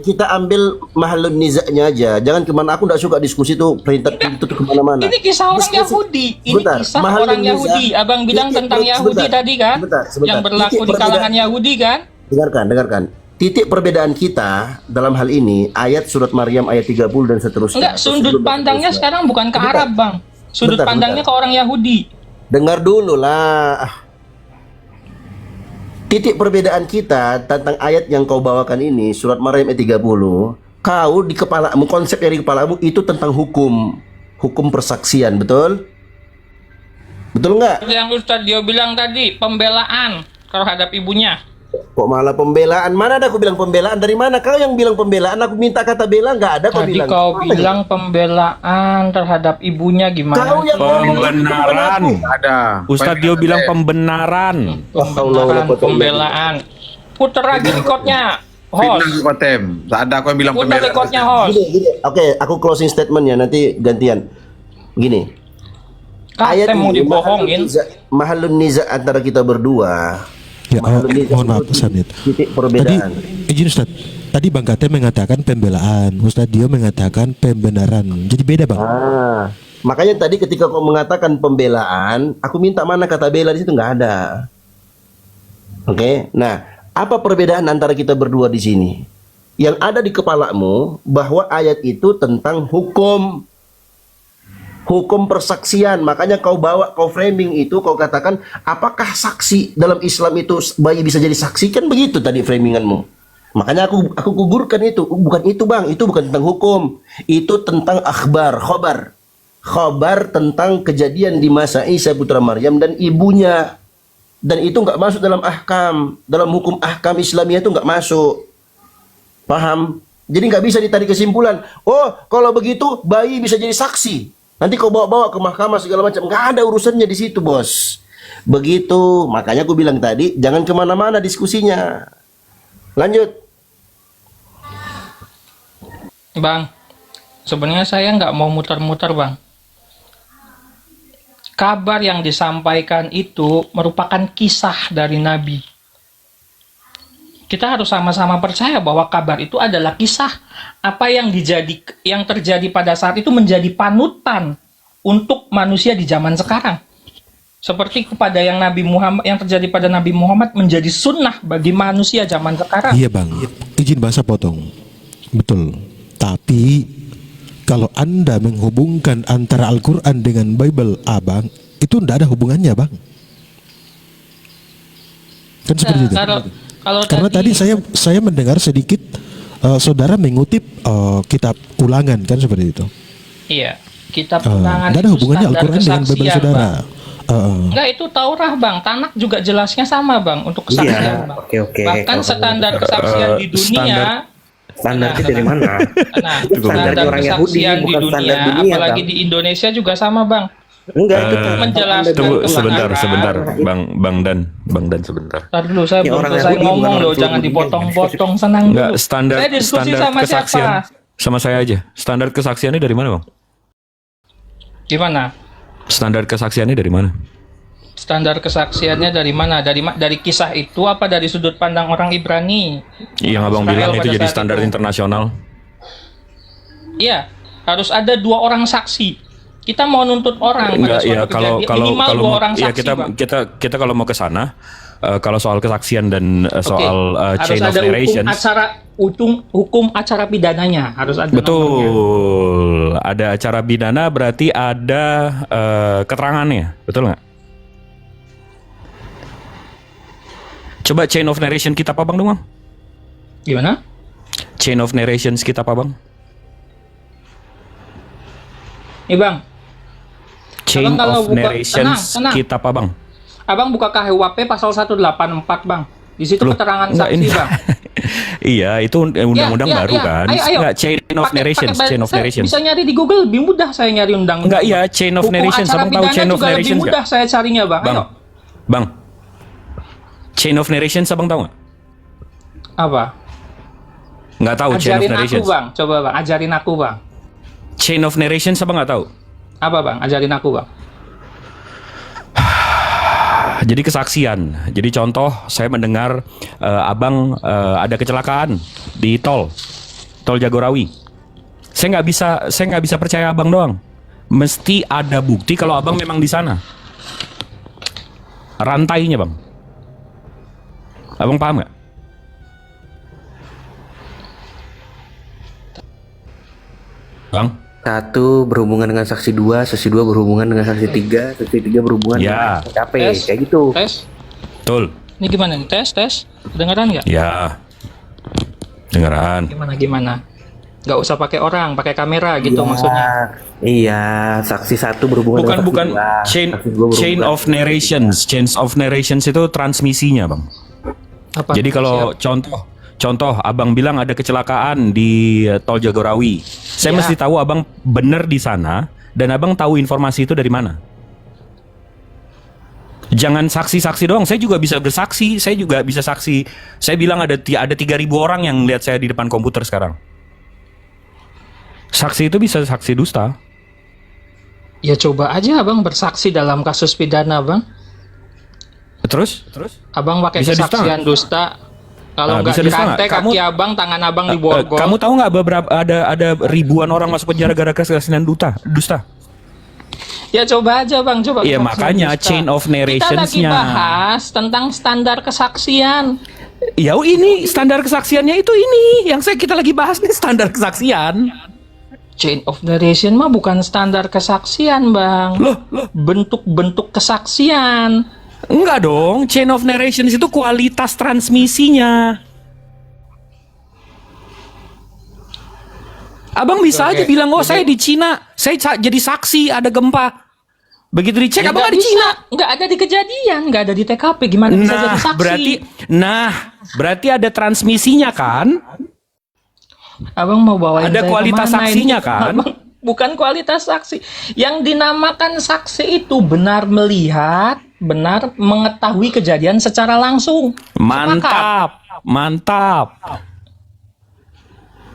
Speaker 8: kita ambil mahalun nizaknya aja. Jangan kemana, aku enggak suka diskusi tuh perintah itu tuh kemana-mana.
Speaker 7: Ini kisah orang
Speaker 8: Diskusi-
Speaker 7: Yahudi. Ini
Speaker 8: Sebentar,
Speaker 7: kisah
Speaker 8: mahalun
Speaker 7: orang
Speaker 8: nizak.
Speaker 7: Yahudi. Abang bilang
Speaker 8: Titik-
Speaker 7: tentang Yahudi
Speaker 8: sebentar,
Speaker 7: tadi kan?
Speaker 8: sebentar.
Speaker 7: Yang berlaku
Speaker 8: Titik
Speaker 7: di kalangan
Speaker 8: perbedaan-
Speaker 7: Yahudi kan?
Speaker 8: Dengarkan. Titik perbedaan kita dalam hal ini ayat surat Maryam ayat 30 dan seterusnya.
Speaker 7: Enggak, sudut pandangnya sekarang bukan ke Arab, Bang. Sudut
Speaker 8: Bentar,
Speaker 7: pandangnya ke orang Yahudi.
Speaker 8: Dengar dulu lah. Titik perbedaan kita tentang ayat yang kau bawakan ini, surat Maryam ayat 30, kau di kepalamu, konsep dari kepalamu itu tentang hukum persaksian, betul? Betul nggak?
Speaker 7: Yang Ustadz Dio bilang tadi, pembelaan terhadap ibunya.
Speaker 8: Kok malah pembelaan? Mana ada aku bilang pembelaan? Dari mana kau yang bilang pembelaan? Aku minta kata bela, nggak ada kau
Speaker 7: Tadi
Speaker 8: bilang.
Speaker 7: kau
Speaker 8: Mana
Speaker 7: bilang pembelaan terhadap ibunya gimana?
Speaker 8: Kau yang ngomong itu bukan
Speaker 2: Pembenaran.
Speaker 8: aku.
Speaker 4: ada?
Speaker 2: Ustadz Dio bilang pembenaran.
Speaker 7: Pembelaan. Puter lagi recordnya,
Speaker 4: Fitnah
Speaker 7: host.
Speaker 4: Kotem. Tak ada aku yang bilang
Speaker 7: Puter
Speaker 4: pembelaan.
Speaker 7: recordnya, host.
Speaker 8: Gini. Oke, aku closing statement ya, nanti gantian. Gini.
Speaker 7: Katanya mau
Speaker 8: ini
Speaker 7: dibohongin.
Speaker 8: mahalun niza antara kita berdua.
Speaker 3: Ya,
Speaker 8: Mahalun niza
Speaker 3: mohon maaf
Speaker 8: itu
Speaker 3: Samit.
Speaker 8: titik
Speaker 3: Tadi
Speaker 8: perbedaan.
Speaker 3: izin Ustaz. Tadi Bang Kate mengatakan pembelaan, Ustaz Dio mengatakan pembenaran. Jadi beda Bang.
Speaker 8: Makanya tadi ketika kau mengatakan pembelaan, aku minta mana kata bela di situ, nggak ada. Oke, nah apa perbedaan antara kita berdua di sini? Yang ada di kepalamu bahwa ayat itu tentang hukum persaksian. Makanya kau bawa, kau framing itu, kau katakan apakah saksi dalam Islam itu bayi bisa jadi saksi, kan begitu tadi framinganmu. Makanya aku gugurkan itu. Bukan itu Bang, itu bukan tentang hukum. Itu tentang khobar tentang kejadian di masa Isa putra Maryam dan ibunya. Dan itu nggak masuk dalam ahkam, dalam hukum ahkam Islamiyah itu nggak masuk. Paham? Jadi nggak bisa ditarik kesimpulan. Oh, kalau begitu bayi bisa jadi saksi. Nanti kau bawa-bawa ke mahkamah segala macam. Nggak ada urusannya di situ, bos. Begitu. Makanya aku bilang tadi, jangan kemana-mana diskusinya. Lanjut.
Speaker 7: Bang, sebenarnya saya nggak mau muter-muter, Bang. Kabar yang disampaikan itu merupakan kisah dari Nabi. Kita harus sama-sama percaya bahwa kabar itu adalah kisah. Apa yang terjadi pada saat itu menjadi panutan untuk manusia di zaman sekarang. Seperti kepada yang terjadi pada Nabi Muhammad menjadi sunnah bagi manusia zaman sekarang.
Speaker 3: Iya Bang, izin bahasa potong. Betul. Tapi kalau Anda menghubungkan antara Al-Quran dengan Bible Abang, itu tidak ada hubungannya Bang. Kan seperti itu. Karena tadi saya mendengar sedikit saudara mengutip kitab Ulangan, kan seperti itu.
Speaker 7: Iya, kitab Ulangan
Speaker 3: tidak ada
Speaker 7: itu
Speaker 3: hubungannya
Speaker 7: standar
Speaker 3: Al-Quran dengan Bible
Speaker 7: kesaksian,
Speaker 3: saudara.
Speaker 7: Bang. Enggak, itu Taurah Bang. Tanak juga jelasnya sama Bang untuk kesaksian Bang.
Speaker 5: Oke.
Speaker 7: Bahkan standar kesaksian di dunia.
Speaker 5: Standarnya dari mana?
Speaker 7: Nah,
Speaker 5: Itu standar
Speaker 7: standar
Speaker 5: orang Yahudi,
Speaker 7: kesaksian di
Speaker 5: bukan standar
Speaker 7: dunia,
Speaker 5: dunia,
Speaker 7: apalagi
Speaker 5: Bang.
Speaker 7: di Indonesia juga sama Bang.
Speaker 5: Enggak itu kan
Speaker 7: menjelaskan
Speaker 2: Tunggu sebentar,
Speaker 7: kebenaran.
Speaker 2: sebentar, Bang Dan sebentar.
Speaker 7: Ntar dulu saya
Speaker 5: Ya,
Speaker 7: belum
Speaker 5: orang
Speaker 7: selesai
Speaker 5: Yahudi
Speaker 7: ngomong
Speaker 5: bukan
Speaker 7: loh,
Speaker 5: orang
Speaker 7: jangan
Speaker 5: seluruh
Speaker 7: dipotong-potong, senang
Speaker 2: Enggak,
Speaker 7: dulu.
Speaker 2: standar
Speaker 7: Saya diskusi sama
Speaker 2: kesaksian
Speaker 7: siapa?
Speaker 2: sama saya aja. Standar kesaksiannya dari mana, Bang?
Speaker 7: Gimana?
Speaker 2: Standar kesaksiannya dari mana?
Speaker 7: Standar kesaksiannya dari mana? Dari kisah itu apa dari sudut pandang orang Ibrani?
Speaker 2: Yang Abang
Speaker 7: Israel
Speaker 2: bilang itu
Speaker 7: pada
Speaker 2: jadi
Speaker 7: saat
Speaker 2: standar
Speaker 7: itu.
Speaker 2: internasional.
Speaker 7: Iya, harus ada 2 orang saksi. Kita mau nuntut orang pada
Speaker 2: Enggak,
Speaker 7: suatu
Speaker 2: ya kalau
Speaker 7: kejadian,
Speaker 2: kalau
Speaker 7: minimal
Speaker 2: kalau
Speaker 7: 2
Speaker 2: mau-
Speaker 7: orang
Speaker 2: ya
Speaker 7: saksi, Bang.
Speaker 2: kita kalau mau ke sana, kalau soal kesaksian dan soal
Speaker 7: Harus
Speaker 2: chain of
Speaker 7: ada
Speaker 2: narrations.
Speaker 7: hukum acara pidananya harus ada nomornya.
Speaker 2: Betul, ada acara pidana berarti ada keterangannya, betul nggak? Coba chain of narration kita apa, Bang, dong, Bang?
Speaker 7: Gimana?
Speaker 2: Chain of narrations kita apa, Bang?
Speaker 7: Nih, Bang.
Speaker 2: Chain
Speaker 7: Abang kalau
Speaker 2: of
Speaker 7: buka-
Speaker 2: narrations
Speaker 7: tenang.
Speaker 2: kita apa, Bang?
Speaker 7: Abang buka KUHP pasal 184, Bang. Di situ
Speaker 2: Loh,
Speaker 7: keterangan
Speaker 2: enggak,
Speaker 7: saksi,
Speaker 2: ini-
Speaker 7: Bang.
Speaker 2: Iya, itu undang-undang
Speaker 7: Ya,
Speaker 2: baru
Speaker 7: ya.
Speaker 2: kan?
Speaker 7: Ayo.
Speaker 2: Nggak, chain of
Speaker 7: Pakai-
Speaker 2: narrations,
Speaker 7: pakai-
Speaker 2: chain of
Speaker 7: saya
Speaker 2: narrations.
Speaker 7: Bisa nyari di Google, lebih mudah saya nyari undang-undang.
Speaker 2: Enggak, iya,
Speaker 7: Bang.
Speaker 2: chain of
Speaker 7: Hukum
Speaker 2: narrations.
Speaker 7: acara
Speaker 2: Abang tahu
Speaker 7: pidana
Speaker 2: chain of
Speaker 7: juga
Speaker 2: narrations
Speaker 7: lebih mudah
Speaker 2: nggak?
Speaker 7: saya carinya, Bang. Ayo.
Speaker 2: Bang. Chain of narrations Abang tahu nggak?
Speaker 7: Apa?
Speaker 2: Nggak tahu chain of
Speaker 7: Ajarin aku,
Speaker 2: narrations.
Speaker 7: Bang. Coba, Bang. Ajarin aku, Bang.
Speaker 2: Chain of narrations Abang nggak tahu?
Speaker 7: Apa, Bang? Ajarin aku, Bang.
Speaker 2: Jadi kesaksian. Jadi contoh, saya mendengar Abang ada kecelakaan di tol Jagorawi. Saya nggak bisa percaya Abang doang. Mesti ada bukti kalau Abang memang di sana. Rantainya, Bang. Abang paham nggak? Bang?
Speaker 5: 1 berhubungan dengan saksi 2, saksi 2 berhubungan dengan saksi 3, saksi 3 berhubungan
Speaker 2: Ya.
Speaker 5: dengan TKP,
Speaker 7: Tes.
Speaker 5: kayak gitu.
Speaker 7: Tes.
Speaker 2: Betul.
Speaker 7: Ini gimana nih? Tes. Kedengeran nggak?
Speaker 2: Ya. Dengeran.
Speaker 7: Gimana? Nggak usah pakai orang, pakai kamera gitu maksudnya.
Speaker 5: Iya, saksi 1 berhubungan dengan
Speaker 2: Bukan
Speaker 5: saksi 2, saksi 2
Speaker 2: chain
Speaker 5: berhubungan.
Speaker 2: of narrations. Chain of narrations itu transmisinya, Bang.
Speaker 7: Apa?
Speaker 2: Jadi kalau contoh Abang bilang ada kecelakaan di tol Jagorawi. Saya
Speaker 7: Ya.
Speaker 2: mesti tahu Abang benar di sana dan Abang tahu informasi itu dari mana. Jangan saksi-saksi doang, saya juga bisa bersaksi, saya juga bisa saksi. Saya bilang ada 3.000 orang yang lihat saya di depan komputer sekarang. Saksi itu bisa saksi dusta.
Speaker 7: Ya coba aja Abang bersaksi dalam kasus pidana, Bang.
Speaker 2: Terus?
Speaker 7: Abang pakai
Speaker 2: Bisa
Speaker 7: kesaksian dusta. Kalau nggak
Speaker 2: bisa dusta
Speaker 7: dirantai
Speaker 2: nggak?
Speaker 7: kaki Abang, tangan Abang diborgol.
Speaker 2: Kamu tahu nggak beberapa ada ribuan orang masuk penjara gara-gara kesaksian dusta?
Speaker 7: Ya coba aja Bang, coba.
Speaker 2: Iya,
Speaker 7: kesaksian
Speaker 2: makanya
Speaker 7: dusta.
Speaker 2: chain of
Speaker 7: Kita lagi
Speaker 2: narrationsnya.
Speaker 7: bahas tentang standar kesaksian.
Speaker 2: Ya ini standar kesaksiannya itu ini yang kita lagi bahas nih standar kesaksian.
Speaker 7: Chain of narration mah bukan standar kesaksian, Bang.
Speaker 2: Loh,
Speaker 7: Bentuk-bentuk kesaksian.
Speaker 2: enggak dong. Chain of narrations itu kualitas transmisinya. Abang bisa
Speaker 7: Oke,
Speaker 2: aja bilang, oh
Speaker 7: jadi-
Speaker 2: saya di Cina, saya jadi saksi ada gempa. Begitu dicek,
Speaker 7: Ya,
Speaker 2: abang
Speaker 7: nggak
Speaker 2: nggak di
Speaker 7: bisa.
Speaker 2: Cina.
Speaker 7: Nggak ada di kejadian, nggak ada di TKP. Gimana bisa jadi saksi?
Speaker 2: berarti ada transmisinya kan?
Speaker 7: Abang mau bawain
Speaker 2: Ada
Speaker 7: saya
Speaker 2: kualitas
Speaker 7: kemana
Speaker 2: saksinya
Speaker 7: ini?
Speaker 2: kan?
Speaker 7: Abang, bukan kualitas saksi. Yang dinamakan saksi itu benar melihat, benar mengetahui kejadian secara langsung. Sepakat?
Speaker 2: Mantap.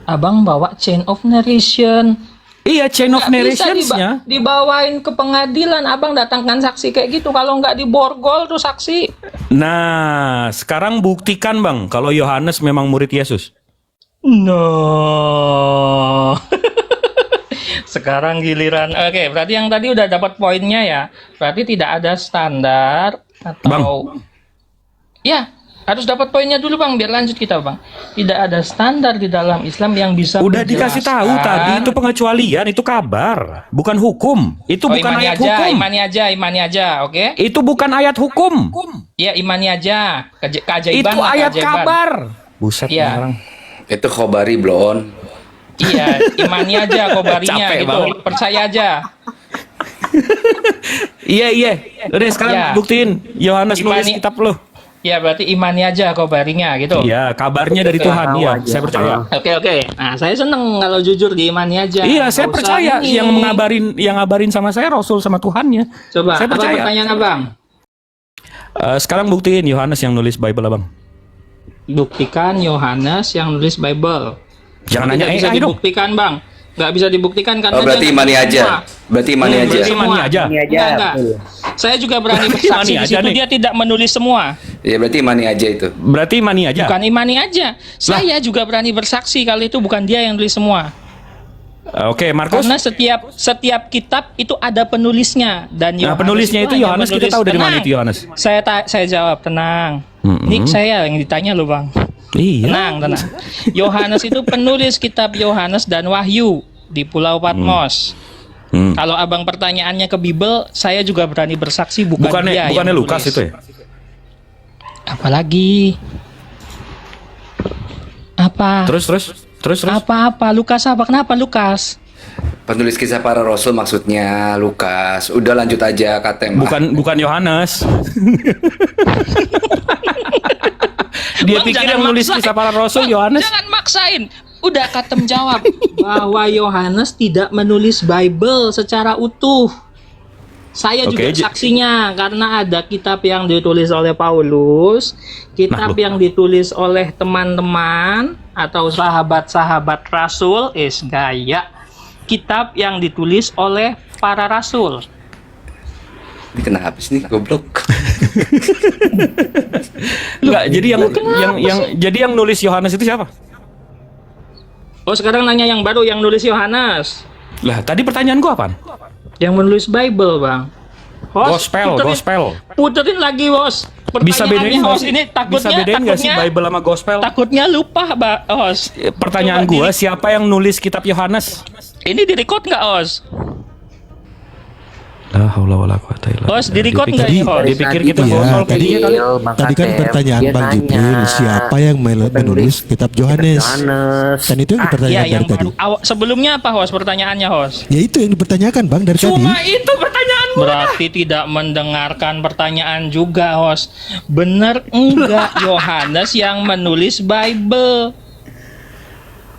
Speaker 7: Abang bawa chain of narration.
Speaker 2: Iya, chain of
Speaker 7: Nggak bisa
Speaker 2: narrationsnya.
Speaker 7: dibawain ke pengadilan. Abang datangkan saksi kayak gitu. Kalau nggak diborgol tuh saksi.
Speaker 2: Nah, sekarang buktikan Bang, kalau Yohanes memang murid Yesus.
Speaker 7: No. Sekarang giliran. Oke, berarti yang tadi udah dapat poinnya ya. Berarti tidak ada standar atau ya, harus dapat poinnya dulu Bang, biar lanjut kita Bang. Tidak ada standar di dalam Islam yang bisa
Speaker 2: Udah dikasih tahu tadi, itu pengecualian, itu kabar, bukan hukum. Itu bukan
Speaker 7: imani
Speaker 2: ayat
Speaker 7: aja,
Speaker 2: hukum.
Speaker 7: imani aja, oke?
Speaker 2: Itu bukan ayat hukum.
Speaker 7: Ya, imani aja. Keajaiban.
Speaker 2: Itu ayat
Speaker 7: keajaiban.
Speaker 2: kabar. Buset
Speaker 7: Iya.
Speaker 2: orang.
Speaker 1: Itu khobari blon.
Speaker 7: Iya, imani aja kobarinya
Speaker 2: Capek
Speaker 7: gitu.
Speaker 2: banget.
Speaker 7: Percaya aja.
Speaker 2: Iya. Udah sekarang
Speaker 7: Iya.
Speaker 2: buktiin Yohanes nulis
Speaker 7: Imani-
Speaker 2: kitab lu.
Speaker 7: Ya berarti imani aja kabarnya gitu.
Speaker 2: Iya, kabarnya dari Tuhan. Iya, saya percaya.
Speaker 7: Oke. Nah, saya seneng kalau jujur di imani aja.
Speaker 2: Iya, saya
Speaker 7: Nggak usah
Speaker 2: percaya
Speaker 7: ini.
Speaker 2: yang ngabarin sama saya Rasul sama Tuhannya.
Speaker 7: Coba,
Speaker 2: saya
Speaker 7: apa
Speaker 2: percaya.
Speaker 7: pertanyaan abang?
Speaker 2: Sekarang buktiin Yohanes yang nulis Bible, Abang.
Speaker 7: Buktikan Yohanes yang nulis Bible.
Speaker 2: Jangan nanya
Speaker 7: Tidak bisa
Speaker 2: AI dong.
Speaker 7: dibuktikan, Bang. Nggak bisa dibuktikan karena
Speaker 1: Oh, berarti
Speaker 7: dia
Speaker 1: imani
Speaker 7: nggak
Speaker 1: aja.
Speaker 7: semua.
Speaker 1: Berarti imani aja.
Speaker 2: Berarti imani aja.
Speaker 5: Ini aja.
Speaker 7: Enggak.
Speaker 5: betul.
Speaker 7: Saya juga berani bersaksi
Speaker 2: Imani
Speaker 7: di
Speaker 2: aja
Speaker 7: situ
Speaker 2: nih.
Speaker 7: dia tidak menulis semua.
Speaker 1: Ya berarti imani aja itu.
Speaker 2: Berarti imani aja.
Speaker 7: Bukan imani aja. Saya juga berani bersaksi kalau itu bukan dia yang nulis semua.
Speaker 2: Oke, Markus.
Speaker 7: Karena setiap kitab itu ada penulisnya dan
Speaker 2: Nah,
Speaker 7: Yohanes
Speaker 2: penulisnya itu
Speaker 7: hanya
Speaker 2: Yohanes, kita
Speaker 7: menulis.
Speaker 2: tahu dari mana
Speaker 7: Tenang.
Speaker 2: itu Yohanes.
Speaker 7: Saya jawab, tenang.
Speaker 2: Mm-mm.
Speaker 7: Ini saya yang ditanya loh, Bang.
Speaker 2: Iya.
Speaker 7: Tenang. Yohanes itu penulis kitab Yohanes dan Wahyu di Pulau Patmos.
Speaker 2: Hmm.
Speaker 7: Kalau abang pertanyaannya ke Bible, saya juga berani bersaksi bukan dia
Speaker 2: Bukannya
Speaker 7: yang
Speaker 2: Lukas
Speaker 7: tulis.
Speaker 2: itu ya?
Speaker 7: Apalagi? Apa?
Speaker 2: Terus.
Speaker 7: Apa? Lukas apa? Kenapa Lukas?
Speaker 1: Penulis kisah para rasul maksudnya Lukas. Udah lanjut aja Katem.
Speaker 2: Bukan Yohanes. Dia
Speaker 7: Bang,
Speaker 2: pikir
Speaker 7: jangan
Speaker 2: yang nulis
Speaker 7: maksain.
Speaker 2: kisah para rasul
Speaker 7: Bang,
Speaker 2: Yohanes.
Speaker 7: Jangan maksain. Udah Katem jawab bahwa Yohanes tidak menulis Bible secara utuh. Saya
Speaker 2: Oke,
Speaker 7: juga saksinya karena ada kitab yang ditulis oleh Paulus, kitab
Speaker 2: Nah,
Speaker 7: yang ditulis oleh teman-teman atau sahabat-sahabat rasul, gaya. Kitab yang ditulis oleh para rasul.
Speaker 1: Ini kenapa sih nih goblok?
Speaker 2: Enggak, jadi yang nulis Yohanes itu siapa?
Speaker 7: Oh, sekarang nanya yang baru yang nulis Yohanes.
Speaker 2: Lah, tadi pertanyaan gua apaan?
Speaker 7: Yang menulis Bible, Bang. Host,
Speaker 2: Gospel.
Speaker 7: Puterin lagi, Bos.
Speaker 2: Bisa bedain
Speaker 7: Pertanyaannya,
Speaker 2: nggak
Speaker 7: host.
Speaker 2: sih?
Speaker 7: Ini
Speaker 2: Bisa bedain nggak sih Bible sama Gospel?
Speaker 7: Takutnya lupa, host.
Speaker 2: Pertanyaan
Speaker 7: Coba
Speaker 2: gua, siapa yang nulis kitab Yohanes?
Speaker 7: Ini di-record nggak, host?
Speaker 2: La haula wala quwata illa billah.
Speaker 7: Host, di-record nggak
Speaker 3: Tadi-
Speaker 7: nih, host?
Speaker 2: Dipikir kita
Speaker 3: Iya,
Speaker 2: kosong
Speaker 3: tadi
Speaker 2: kayaknya kali.
Speaker 3: tadi kan pertanyaan Bang Jibril, siapa yang menulis kitab Yohanes? Kan itu yang
Speaker 7: Iya,
Speaker 3: dipertanyakan
Speaker 7: yang
Speaker 3: dari tadi.
Speaker 7: baru. Sebelumnya apa, host? Pertanyaannya, host?
Speaker 3: Ya itu yang dipertanyakan Bang dari tadi.
Speaker 2: Cuma itu pertanyaan gua.
Speaker 7: Berarti tidak mendengarkan pertanyaan juga, host. Bener enggak Yohanes yang menulis Bible?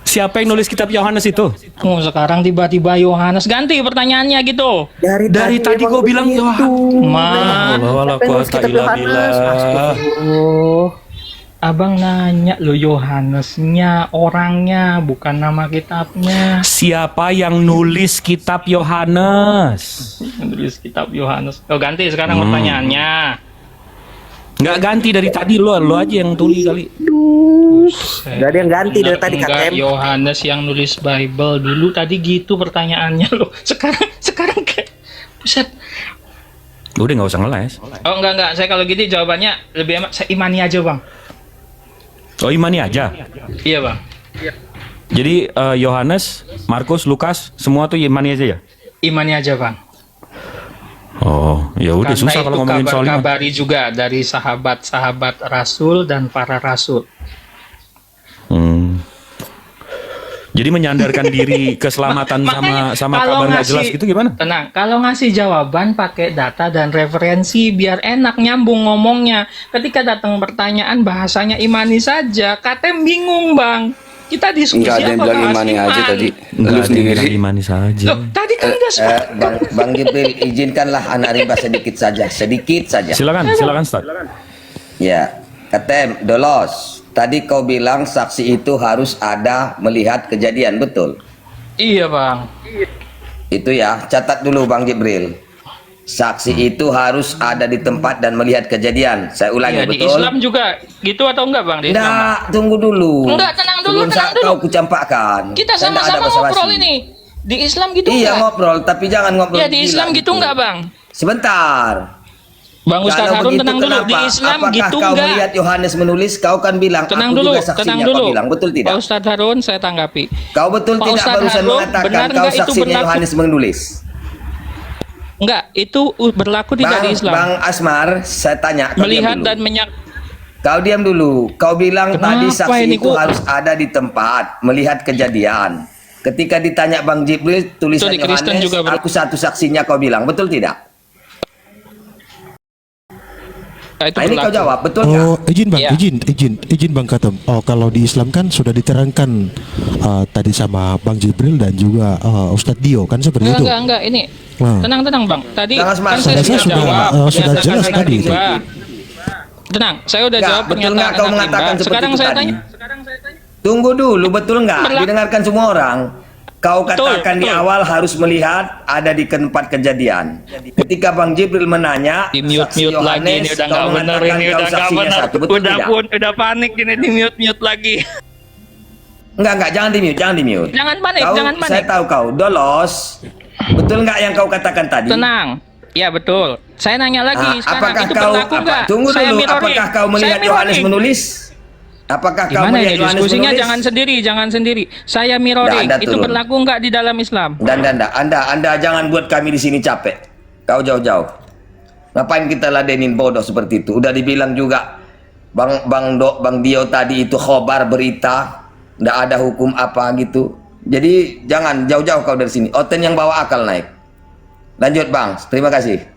Speaker 2: Siapa yang nulis kitab Yohanes itu?
Speaker 7: Oh, sekarang tiba-tiba Yohanes ganti pertanyaannya gitu.
Speaker 2: Dari tadi gua bilang Yohanes.
Speaker 7: Man,
Speaker 2: Wala quwata illa billah.
Speaker 7: abang nanya lo Yohanesnya, orangnya, bukan nama kitabnya.
Speaker 2: Siapa yang nulis kitab Yohanes?
Speaker 7: Menulis kitab Yohanes. Oh, ganti sekarang pertanyaannya.
Speaker 2: Nggak ganti dari tadi, lo aja yang tulis kali.
Speaker 5: Gak ada yang ganti dari tadi
Speaker 7: Enggak,
Speaker 5: KTM.
Speaker 7: Yohanes yang nulis Bible dulu tadi gitu pertanyaannya lo. Sekarang kayak buset.
Speaker 2: Udah nggak usah ngeles.
Speaker 7: Oh, enggak. Saya kalau gitu jawabannya lebih enak saya imani aja, Bang.
Speaker 2: Oh, imani aja.
Speaker 7: Iya, Bang.
Speaker 2: Jadi Yohanes, Markus, Lukas, semua tuh imani aja ya?
Speaker 7: Imani aja, Bang.
Speaker 2: Oh, ya udah
Speaker 7: Karena
Speaker 2: susah
Speaker 7: itu
Speaker 2: kalau ngomongin soal iman.
Speaker 7: kabar-kabari juga dari sahabat-sahabat Rasul dan para Rasul.
Speaker 2: Jadi menyandarkan diri keselamatan
Speaker 7: Makanya
Speaker 2: sama
Speaker 7: kalau
Speaker 2: kabar nggak
Speaker 7: ngasih-
Speaker 2: jelas gitu gimana?
Speaker 7: Tenang, kalau ngasih jawaban pakai data dan referensi biar enak nyambung ngomongnya. Ketika datang pertanyaan bahasanya imani saja, Katem bingung, Bang. Kita diskusi
Speaker 1: Enggak ada yang
Speaker 7: apa
Speaker 1: bilang
Speaker 7: bahas
Speaker 1: imani
Speaker 7: iman.
Speaker 1: aja tadi.
Speaker 2: Nggak
Speaker 1: Lu
Speaker 2: ada yang bilang
Speaker 1: sendiri.
Speaker 2: imani saja.
Speaker 7: Loh, tadi kan udah sepakat.
Speaker 1: Bang Jibril, izinkanlah anak rimba sedikit saja.
Speaker 2: Silakan Ustaz.
Speaker 1: Ya, Katem, Dolos. Tadi kau bilang saksi itu harus ada melihat kejadian, betul?
Speaker 7: Iya, Bang.
Speaker 1: Itu ya, catat dulu Bang Jibril. Saksi itu harus ada di tempat dan melihat kejadian. Saya ulangi,
Speaker 7: Iya, di
Speaker 1: betul?
Speaker 7: Islam juga gitu atau enggak, Bang? Di Islam?
Speaker 1: Enggak, tunggu dulu.
Speaker 7: Enggak, tenang dulu,
Speaker 1: Sebelum
Speaker 7: tenang dulu.
Speaker 1: kau kucampakkan.
Speaker 7: Kita
Speaker 1: Saya enggak ada
Speaker 7: sama-sama
Speaker 1: basa-basi.
Speaker 7: ngobrol ini. Di Islam gitu
Speaker 1: Iya,
Speaker 7: enggak?
Speaker 1: ngobrol, tapi jangan ngobrol.
Speaker 7: Ya, di
Speaker 1: gila
Speaker 7: Islam gitu enggak, Bang?
Speaker 1: Sebentar.
Speaker 7: Bang Ustaz
Speaker 1: Kalau
Speaker 7: Harun
Speaker 1: begitu,
Speaker 7: tenang dulu, di
Speaker 1: kenapa?
Speaker 7: Islam
Speaker 1: Apakah
Speaker 7: gitu
Speaker 1: kau
Speaker 7: enggak?
Speaker 1: melihat Yohanes menulis, kau kan bilang,
Speaker 7: Tenang
Speaker 1: aku
Speaker 7: dulu,
Speaker 1: juga
Speaker 7: tenang
Speaker 1: saksinya,
Speaker 7: dulu.
Speaker 1: kau bilang, betul tidak?
Speaker 7: Pak Ustadz Harun, saya tanggapi.
Speaker 1: Kau betul
Speaker 7: Pak
Speaker 1: tidak
Speaker 7: Ustadz
Speaker 1: barusan
Speaker 7: Harun,
Speaker 1: mengatakan
Speaker 7: benar
Speaker 1: kau
Speaker 7: enggak itu
Speaker 1: saksinya
Speaker 7: berlaku?
Speaker 1: Yohanes menulis?
Speaker 7: Enggak, itu berlaku tidak di Islam.
Speaker 1: Bang Asmar, saya tanya, kau
Speaker 7: Melihat
Speaker 1: diam
Speaker 7: dan
Speaker 1: dulu. Kau diam dulu. Kau bilang
Speaker 7: Kenapa
Speaker 1: tadi saksi
Speaker 7: ini
Speaker 1: itu
Speaker 7: kok?
Speaker 1: harus ada di tempat, melihat kejadian. Ketika ditanya Bang Jibril, tulisan
Speaker 7: Itu di Kristen
Speaker 1: Yohanes,
Speaker 7: juga
Speaker 1: aku satu saksinya, kau bilang, betul tidak?
Speaker 7: Itu
Speaker 1: Nah, ini kau
Speaker 7: berlaku.
Speaker 1: jawab, betul nggak?
Speaker 3: Oh, izin bang,
Speaker 7: Iya.
Speaker 3: izin bang Katem. Oh, kalau di Islam kan sudah diterangkan tadi sama Bang Jibril dan juga Ustadz Dio kan seperti itu.
Speaker 7: Enggak, ini
Speaker 3: Nah.
Speaker 7: tenang Bang. Tadi
Speaker 1: Jangan
Speaker 7: kan
Speaker 1: semangat.
Speaker 7: saya
Speaker 3: Saya
Speaker 7: sudah
Speaker 3: sudah,
Speaker 7: jawab
Speaker 3: sudah
Speaker 7: berdasarkan
Speaker 3: jelas
Speaker 7: anak
Speaker 3: tadi itu.
Speaker 7: rimba. Tenang, saya udah
Speaker 1: Nggak,
Speaker 7: jawab
Speaker 1: betul
Speaker 7: pernyataan
Speaker 1: nggak kau
Speaker 7: anak
Speaker 1: mengatakan
Speaker 7: rimba.
Speaker 1: seperti
Speaker 7: Sekarang
Speaker 1: itu
Speaker 7: saya
Speaker 1: tadi?
Speaker 7: tanya.
Speaker 1: Tunggu dulu, betul nggak?
Speaker 7: Berlaku.
Speaker 1: Didengarkan semua orang. Kau katakan di
Speaker 7: betul.
Speaker 1: awal harus melihat ada di tempat kejadian. Ketika Bang Jibril menanya,
Speaker 7: Di
Speaker 1: saksi
Speaker 7: mute lagi ini
Speaker 1: Yohanes,
Speaker 7: udah
Speaker 1: kau
Speaker 7: nggak bener
Speaker 1: mengatakan
Speaker 7: ini
Speaker 1: kau
Speaker 7: udah nggak
Speaker 1: saksinya
Speaker 7: bener.
Speaker 1: satu, betul tidak?
Speaker 7: Udah panik ini di mute lagi.
Speaker 1: Enggak, jangan di mute, jangan di mute.
Speaker 7: Jangan panik,
Speaker 1: Kau,
Speaker 7: jangan panik.
Speaker 1: saya tahu kau dolos. Betul nggak yang kau katakan tadi?
Speaker 7: Tenang. Ya betul. Saya nanya lagi sekarang
Speaker 1: Apakah
Speaker 7: itu
Speaker 1: kau
Speaker 7: berlaku nggak?
Speaker 1: tunggu
Speaker 7: Saya
Speaker 1: dulu,
Speaker 7: mirroring.
Speaker 1: apakah kau melihat
Speaker 7: Saya
Speaker 1: Yohanes
Speaker 7: mirroring.
Speaker 1: menulis? Apakah kau
Speaker 7: Gimana
Speaker 1: melihat
Speaker 7: ya
Speaker 1: Yohanes
Speaker 7: diskusinya?
Speaker 1: menulis?
Speaker 7: Jangan sendiri. Saya mirroring.
Speaker 1: Nggak, Anda
Speaker 7: Itu
Speaker 1: turun.
Speaker 7: berlaku nggak di dalam Islam?
Speaker 1: Dan Anda jangan buat kami di sini capek. Kau jauh-jauh. Ngapain kita ladenin bodoh seperti itu? Udah dibilang juga Bang Dio tadi itu khobar berita, nggak ada hukum apa gitu. Jadi jangan jauh-jauh kau dari sini. Oten yang bawa akal naik. Lanjut Bang, terima kasih.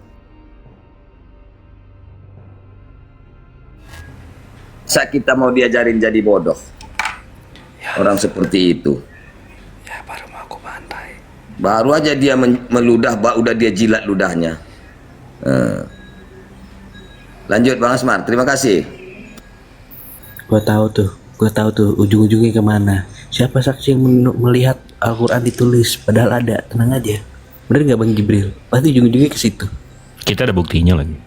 Speaker 1: Kita mau diajarin jadi bodoh. Orang seperti itu.
Speaker 5: Baru mau aku bantai.
Speaker 1: Baru aja dia meludah, udah dia jilat ludahnya. Lanjut Bang Asmar, terima kasih.
Speaker 5: Gue tahu tuh ujung-ujungnya kemana. Siapa saksi yang melihat Al-Quran ditulis? Padahal ada, tenang aja. Bener nggak Bang Jibril? Pasti ujung-ujungnya ke situ.
Speaker 2: Kita ada buktinya lagi.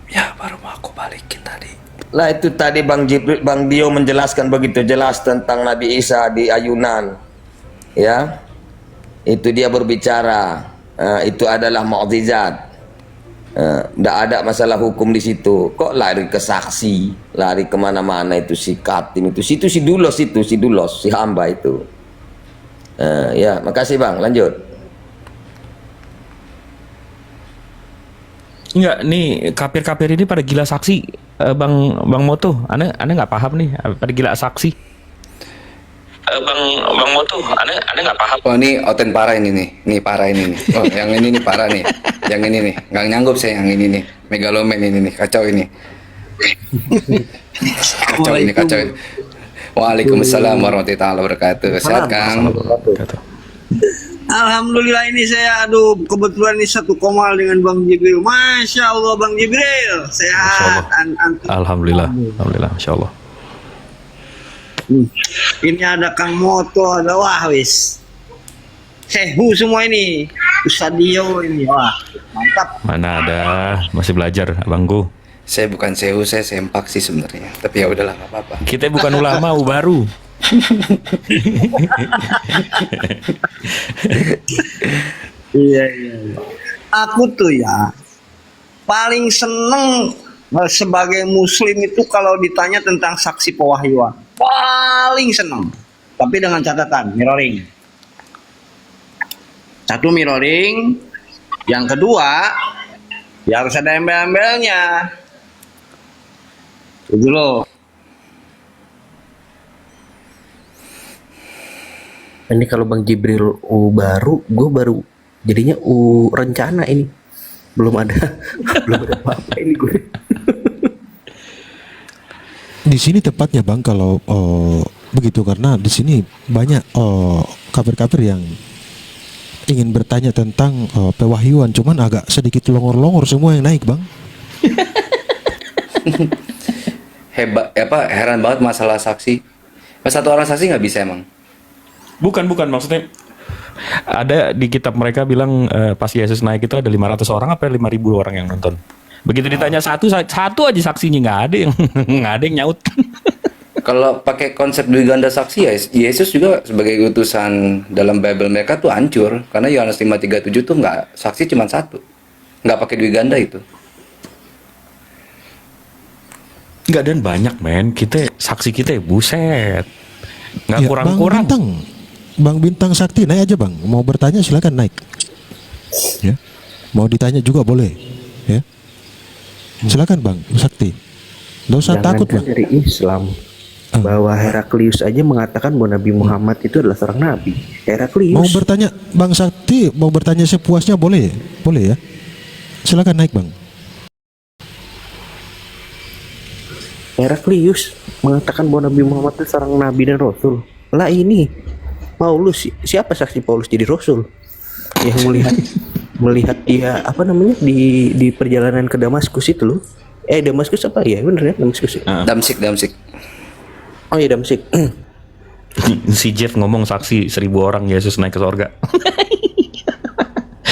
Speaker 5: Ya baru mau aku balikin tadi.
Speaker 1: Lah itu tadi Bang Jibril, Bang Dio menjelaskan begitu jelas tentang Nabi Isa di ayunan. Ya. Itu dia berbicara. Itu adalah mukjizat. Tidak ada masalah hukum di situ. Kok lari ke saksi, lari kemana-mana itu si Katim itu, si Dulos, si hamba itu. Ya, makasih Bang. Lanjut.
Speaker 2: Enggak, nih kafir-kafir ini pada gila saksi, Bang Moto. Aneh nggak paham nih, pada gila saksi. Bang Moto, aneh nggak paham.
Speaker 9: Oh ini Oten parah ini nih parah ini nih. Oh yang ini nih parah nih, yang ini nih nggak nyanggup saya yang ini nih, megalomen ini nih kacau ini. Kacau ini. Waalaikumsalam warahmatullahi wabarakatuh. Sehat Kang?
Speaker 10: Alhamdulillah ini saya kebetulan ini satu komal dengan Bang Jibril. Masya Allah Bang Jibril sehat.
Speaker 2: Alhamdulillah, Masya Allah.
Speaker 10: Ini ada Kang Moto, ada wis. Sehu semua ini. Ustadz Dio ini wah mantap.
Speaker 2: Mana ada, masih belajar abangku.
Speaker 9: Saya bukan sehu, saya sempak sih sebenarnya. Tapi ya udahlah nggak apa-apa.
Speaker 2: Kita bukan ulama, baru.
Speaker 10: Iya. Aku tuh ya paling seneng sebagai muslim itu kalau ditanya tentang saksi pewahyuan. Paling seneng. Tapi dengan catatan mirroring. Satu mirroring, yang kedua ya harus ada embel-embelnya. Itu loh. Ini kalau Bang Jibril baru, gue baru jadinya rencana ini. Belum ada apa-apa ini gue.
Speaker 3: Di sini tepatnya Bang kalau begitu karena di sini banyak kafir-kafir yang ingin bertanya tentang pewahyuan, cuman agak sedikit longor-longor semua yang naik Bang.
Speaker 9: Heran banget masalah saksi. Satu orang saksi nggak bisa emang.
Speaker 2: Bukan maksudnya ada di kitab mereka bilang pas Yesus naik itu ada 500 orang apa 5.000 orang yang nonton. Begitu ditanya satu aja saksinya nggak ada yang nyaut.
Speaker 9: Kalau pakai konsep dui ganda saksi ya Yesus juga sebagai utusan dalam Bible mereka tuh hancur karena Yohanes 5:37 tuh nggak saksi cuma satu, nggak pakai dui ganda itu.
Speaker 2: Nggak, dan banyak men, saksi kita buset nggak
Speaker 3: Ya,
Speaker 2: kurang-kurang.
Speaker 3: Bang Bintang Sakti naik aja Bang. Mau bertanya silakan naik. Ya. Mau ditanya juga boleh. Ya. Silakan Bang Sakti. Nggak usah takut Bang.
Speaker 5: Dari Islam bahwa Heraklius aja mengatakan bahwa Nabi Muhammad itu adalah seorang nabi. Heraklius.
Speaker 3: Mau bertanya Bang Sakti, mau bertanya sepuasnya boleh? Boleh ya? Silakan naik bang.
Speaker 10: Heraklius mengatakan bahwa Nabi Muhammad itu seorang nabi dan rasul. Lah ini Paulus, siapa saksi Paulus jadi rasul? Yang melihat dia apa namanya di perjalanan ke Damaskus itu loh. Damaskus apa ya? Bener ya Damaskus.
Speaker 9: Damsik.
Speaker 10: Oh iya Damsik.
Speaker 2: Si Jeff ngomong saksi 1000 orang Yesus naik ke sorga.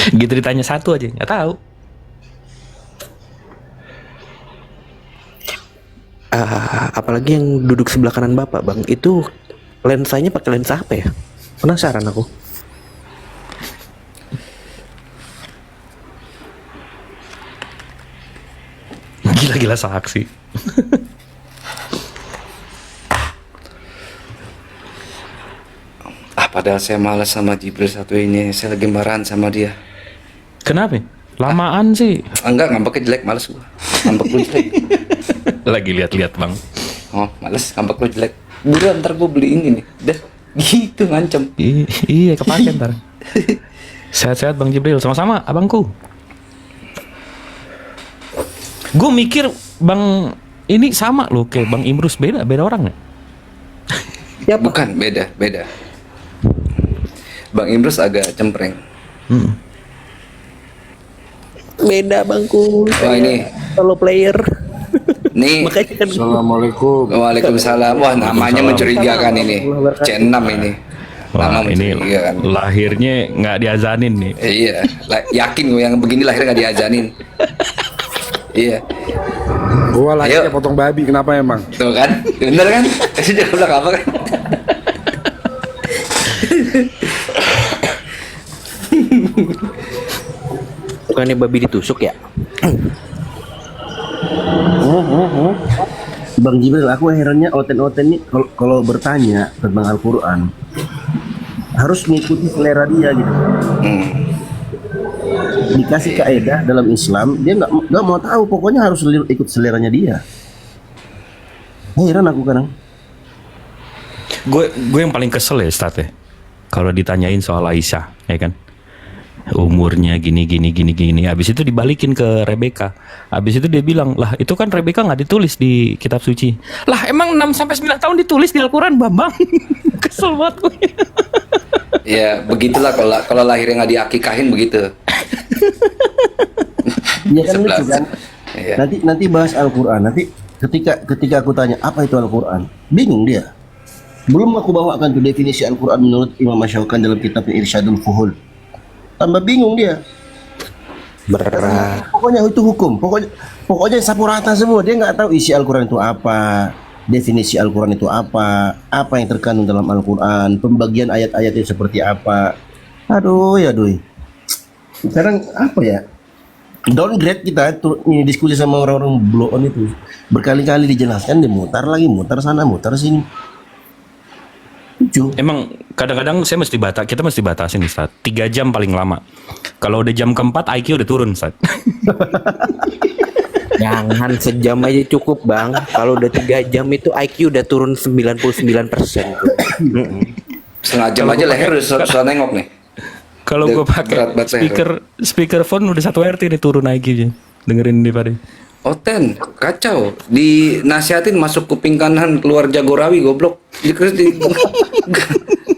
Speaker 2: Gitu ditanya satu aja, nggak tahu.
Speaker 10: Apalagi yang duduk sebelah kanan bapak bang, itu lensanya pakai lensa apa ya? Penasaran aku.
Speaker 2: Gila-gila saksi.
Speaker 9: Padahal saya malas sama Jibril satu ini. Saya lagi marahan sama dia.
Speaker 2: Kenapa? Lamaan sih.
Speaker 9: Enggak, ngambeknya jelek, males gua. Ngambek lu jelek.
Speaker 2: Lagi lihat-lihat bang.
Speaker 9: Oh, males, ngambek lu jelek. Buruan ntar gua beli ini nih. Dah, gitu ngancem.
Speaker 2: Iya, kepake ntar. Sehat-sehat Bang Jibril, sama-sama abangku. Gue mikir Bang ini sama loh kayak Bang Imrus, beda orang nggak?
Speaker 9: Ya bukan, beda. Bang Imrus agak cempreng.
Speaker 10: Beda bangku.
Speaker 9: Wah ini
Speaker 10: Solo player.
Speaker 9: Nih.
Speaker 10: Makanya kan.
Speaker 4: Assalamualaikum.
Speaker 9: Waalaikumsalam. Wah, namanya mencurigakan ini. C6 ini.
Speaker 2: Wah, ini
Speaker 9: mencurigakan.
Speaker 2: lahirnya nggak diazanin nih.
Speaker 9: Iya, yakin gue yang begini lahirnya nggak diazanin. Iya.
Speaker 4: Gua lahirnya potong babi, kenapa emang?
Speaker 9: Tuh kan, bener kan? Dia bilang apa kan?
Speaker 10: Bukannya babi ditusuk ya?
Speaker 8: Bang Jibril, aku herannya oten-oten nih kalau bertanya tentang Al-Quran harus mengikuti selera dia gitu. Dikasih kaidah dalam Islam, dia nggak mau tahu, pokoknya harus ikut seleranya dia. Heran aku kadang.
Speaker 2: Gue yang paling kesel ya Ustaz ya, kalau ditanyain soal Aisyah, ya kan? Umurnya gini. Habis itu dibalikin ke Rebecca. Habis itu dia bilang, lah itu kan Rebecca nggak ditulis di kitab suci. Lah emang 6-9 tahun ditulis di Al-Quran, Bambang. Kesel banget gue.
Speaker 9: Ya begitulah kalau lahirnya nggak diakikahin begitu.
Speaker 8: Iya kan lucu kan?
Speaker 9: Iya.
Speaker 8: Nanti bahas Al-Quran. Nanti ketika aku tanya apa itu Al-Quran, bingung dia. Belum aku bawakan tuh definisi Al-Quran menurut Imam Ash-Shawkani dalam kitabnya Irsyadul Fuhul. Tambah bingung dia.
Speaker 10: Berat.
Speaker 8: Pokoknya itu hukum. Pokoknya sapu rata semua. Dia nggak tahu isi Al-Quran itu apa, definisi Al-Quran itu apa yang terkandung dalam Al-Quran, pembagian ayat-ayatnya seperti apa. Aduh. Sekarang apa ya? Downgrade kita ini diskusi sama orang-orang blow on itu. Berkali-kali dijelaskan, dimutar lagi, mutar sana, mutar sini. Lucu.
Speaker 2: Emang kadang-kadang kita mesti batasin Ustaz. 3 jam paling lama. Kalau udah jam keempat IQ udah turun Ustaz.
Speaker 10: Jangan sejam aja cukup bang. Kalau udah 3 jam itu IQ udah turun 99%.
Speaker 9: Setengah jam aja leher udah susah nengok nih.
Speaker 2: Kalau gue pakai speaker phone udah 1 RT nih turun IQ-nya. Dengerin ini Pak.
Speaker 9: Oten, kacau. Dinasihatin masuk kuping kanan, keluar Jagorawi, goblok.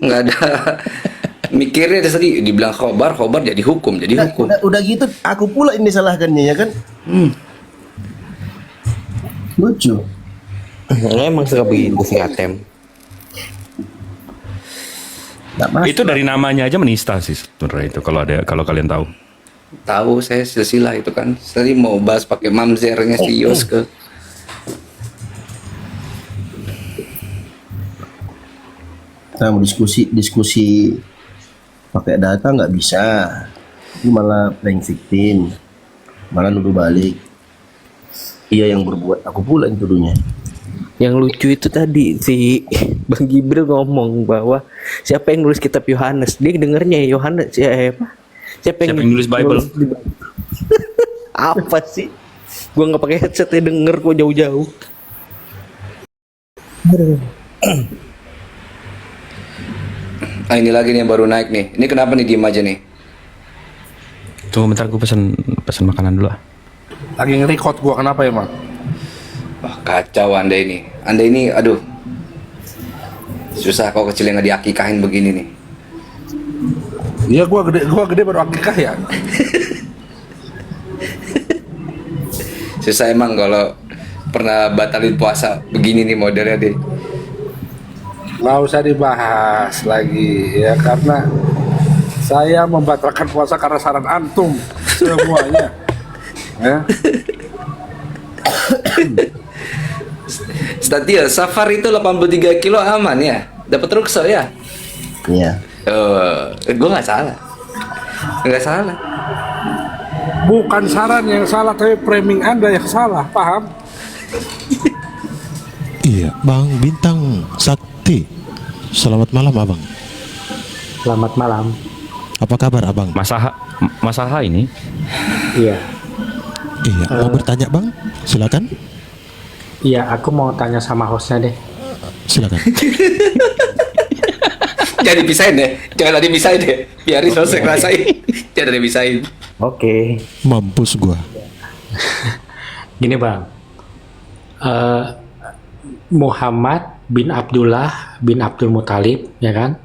Speaker 9: Nggak ada mikirnya dari tadi. Dibilang khobar jadi hukum,
Speaker 8: Udah gitu, aku pula yang disalahkannya ya kan? Lucu.
Speaker 10: Emang suka begitu si Atem.
Speaker 2: Itu dari namanya aja menista sih sebenarnya itu kalau kalian tahu.
Speaker 9: Tahu saya silsilah itu kan. Tadi mau bahas pakai mamzernya si Yoske.
Speaker 8: Kita mau diskusi pakai data nggak bisa. Ini malah playing victim, malah nuduh balik. Iya yang berbuat, aku pula yang tuduhnya.
Speaker 10: Yang lucu itu tadi si Bang Jibril ngomong bahwa siapa yang nulis kitab Yohanes, dia dengernya Yohanes siapa? Siapa yang
Speaker 2: nulis Bible?
Speaker 10: Apa sih? Gua nggak pakai headset ya, denger kok jauh-jauh.
Speaker 9: Ini lagi nih yang baru naik nih. Ini kenapa nih diem aja nih?
Speaker 2: Tunggu bentar, gue pesen makanan dulu ah.
Speaker 11: Lagi nge-record gua, kenapa ya, Bang?
Speaker 9: Wah, kacau Anda ini. Anda ini, aduh. Susah kau kecil yang nggak diakikahin begini nih.
Speaker 11: Iya, gua gede baru akikah ya.
Speaker 9: Susah emang kalau pernah batalin puasa begini nih modelnya deh.
Speaker 11: Nggak usah dibahas lagi ya, karena saya membatalkan puasa karena saran antum semuanya. Ya.
Speaker 9: Statia, safar itu 83 kilo aman ya? Dapat rukhsah ya?
Speaker 8: Iya.
Speaker 9: Gue nggak salah. Nggak salah.
Speaker 11: Bukan saran yang salah, tapi framing Anda yang salah, paham?
Speaker 3: Iya, Bang Bintang Sakti. Selamat malam, Abang.
Speaker 7: Selamat malam.
Speaker 3: Apa kabar, Abang?
Speaker 2: Masaha ini.
Speaker 7: Iya.
Speaker 3: Iya, mau bertanya, Bang? Silakan.
Speaker 7: Iya, aku mau tanya sama hostnya deh.
Speaker 3: Silakan.
Speaker 9: Jangan dipisahin deh. Jangan dipisahin deh. Biarin selesai ngerasain. Jangan dipisahin.
Speaker 7: Oke.
Speaker 3: Mampus gua.
Speaker 7: Gini Bang, Muhammad bin Abdullah bin Abdul Muthalib, ya kan?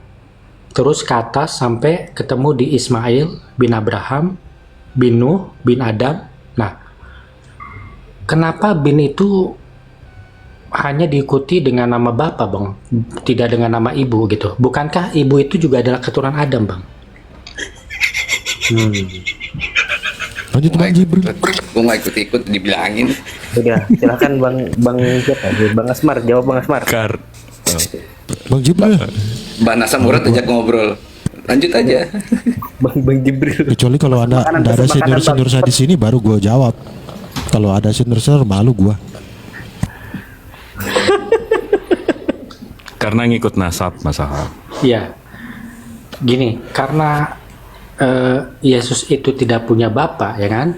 Speaker 7: Terus ke atas sampai ketemu di Ismail bin Abraham bin Nuh bin Adam. Nah, kenapa bin itu hanya diikuti dengan nama bapak, Bang? Tidak dengan nama ibu gitu. Bukankah ibu itu juga adalah keturunan Adam, Bang?
Speaker 3: Lanjut, Bang Jibril.
Speaker 9: Gue nggak ikut-ikut dibilangin.
Speaker 10: Udah, silakan Bang siapa? Bang Asmar, jawab Bang Asmar.
Speaker 3: Bang Jibril.
Speaker 9: Mbak Nasa Murad ajak ngobrol. Lanjut aja.
Speaker 10: Bang Jibril.
Speaker 3: Kecuali kalau Anda ada senior saya di sini baru gua jawab. Kalau ada senior malu gua.
Speaker 2: Karena ngikut nasab, Masaha.
Speaker 7: Iya. Gini, karena Yesus itu tidak punya bapak, ya kan?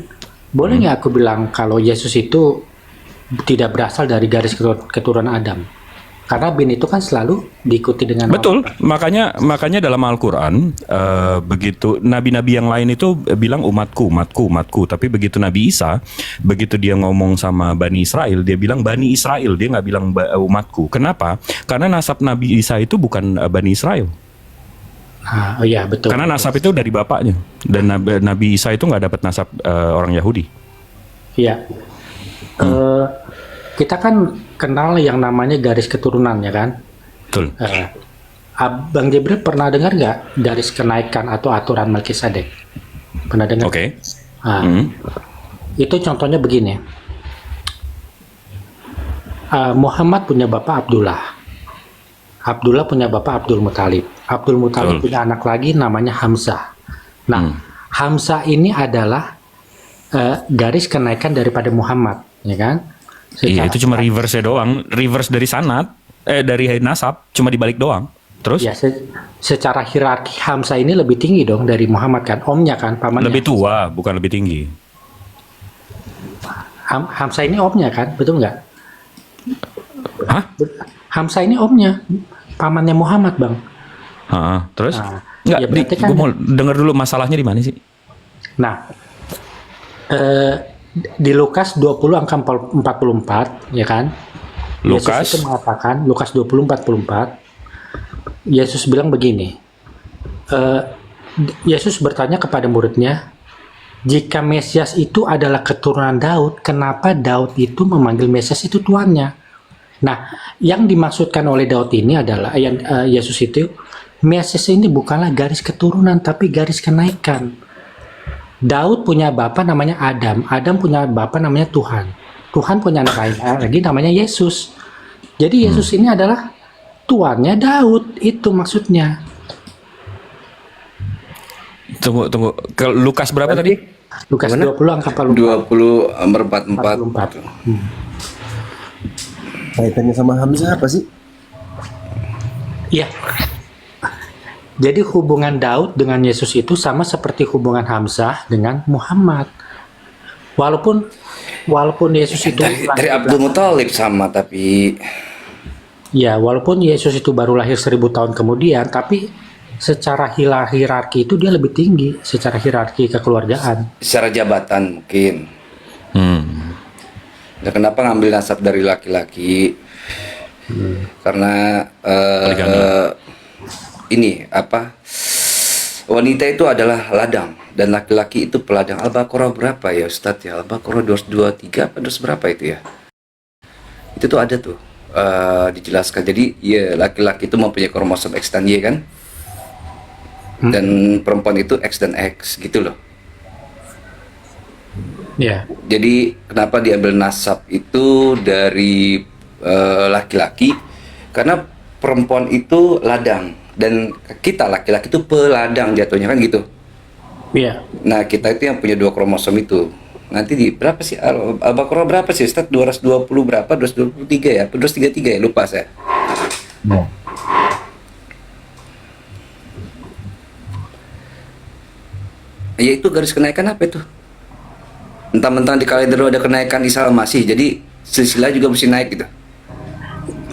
Speaker 7: Boleh nggak aku bilang kalau Yesus itu tidak berasal dari garis keturunan Adam? Karena bin itu kan selalu diikuti dengan
Speaker 2: Betul,
Speaker 7: nama.
Speaker 2: makanya dalam Al-Quran begitu nabi-nabi yang lain itu bilang umatku, tapi begitu Nabi Isa, begitu dia ngomong sama Bani Israel, dia bilang Bani Israel, dia nggak bilang umatku. Kenapa? Karena nasab Nabi Isa itu bukan Bani Israel.
Speaker 7: Oh iya betul.
Speaker 2: Karena nasab itu dari bapaknya, dan Nabi Isa itu nggak dapat nasab orang Yahudi.
Speaker 7: Iya. Kita kan kenal yang namanya garis keturunan, ya kan?
Speaker 2: Betul.
Speaker 7: Bang Jibril pernah dengar nggak garis kenaikan atau aturan Melkisedek? Pernah dengar?
Speaker 2: Oke.
Speaker 7: Itu contohnya begini. Muhammad punya bapak Abdullah. Abdullah punya bapak Abdul Muthalib. Abdul Muthalib punya anak lagi namanya Hamzah. Nah, Hamzah ini adalah garis kenaikan daripada Muhammad, ya kan?
Speaker 2: Iya, itu cuma reverse doang, reverse dari sanad, dari nasab, cuma dibalik doang. Terus?
Speaker 7: Ya, secara hierarki Hamzah ini lebih tinggi dong dari Muhammad kan, omnya kan, pamannya.
Speaker 2: Lebih tua, bukan lebih tinggi.
Speaker 7: Hamzah ini omnya kan, betul nggak?
Speaker 2: Hah?
Speaker 7: Hamzah ini omnya, pamannya Muhammad, Bang.
Speaker 2: Terus?
Speaker 7: Ya, berarti kan,
Speaker 2: gue mau denger dulu masalahnya di mana sih?
Speaker 7: Nah, di Lukas 20 angka 44, ya kan?
Speaker 2: Lukas
Speaker 7: Yesus itu mengatakan, Lukas 20 44, Yesus bilang begini, Yesus bertanya kepada muridnya, jika Mesias itu adalah keturunan Daud, kenapa Daud itu memanggil Mesias itu tuannya? Nah, yang dimaksudkan oleh Daud ini adalah, Yesus itu, Mesias ini bukanlah garis keturunan, tapi garis kenaikan. Daud punya bapak namanya Adam, Adam punya bapak namanya Tuhan, Tuhan punya anak lain lagi namanya Yesus. Jadi Yesus ini adalah tuannya Daud, itu maksudnya.
Speaker 2: Tunggu. Ke Lukas berapa tadi?
Speaker 7: Lukas 20 angka
Speaker 9: 20 nomor 44.
Speaker 8: Kaitannya sama Hamzah apa sih?
Speaker 7: Iya. Jadi hubungan Daud dengan Yesus itu sama seperti hubungan Hamzah dengan Muhammad. Walaupun Yesus itu
Speaker 9: dari Abdul Muthalib sama, tapi
Speaker 7: ya walaupun Yesus itu baru lahir 1000 tahun kemudian, tapi secara hierarki itu dia lebih tinggi secara hierarki kekeluargaan.
Speaker 9: Secara jabatan mungkin. Nah, kenapa ngambil nasab dari laki-laki? Karena ini apa? Wanita itu adalah ladang dan laki-laki itu peladang. Al-Baqarah berapa ya Ustadz ya? Al-Baqarah 223 apa 200 berapa itu ya? Itu tuh ada tuh dijelaskan. Jadi ya laki-laki itu mempunyai kromosom X dan Y kan? Dan perempuan itu X dan X gitu loh.
Speaker 7: Ya.
Speaker 9: Jadi kenapa diambil nasab itu dari laki-laki? Karena perempuan itu ladang dan kita laki-laki itu peladang jatuhnya kan gitu.
Speaker 7: Iya.
Speaker 9: Nah kita itu yang punya 2 kromosom itu. Nanti di berapa sih Al-Baqarah berapa sih Ustaz? 220 berapa? 223 ya? 233 ya? Lupa saya. Ya itu garis kenaikan apa itu? Mentang-mentang di kalender ada kenaikan Isa Al-Masih, jadi silsilah juga mesti naik gitu.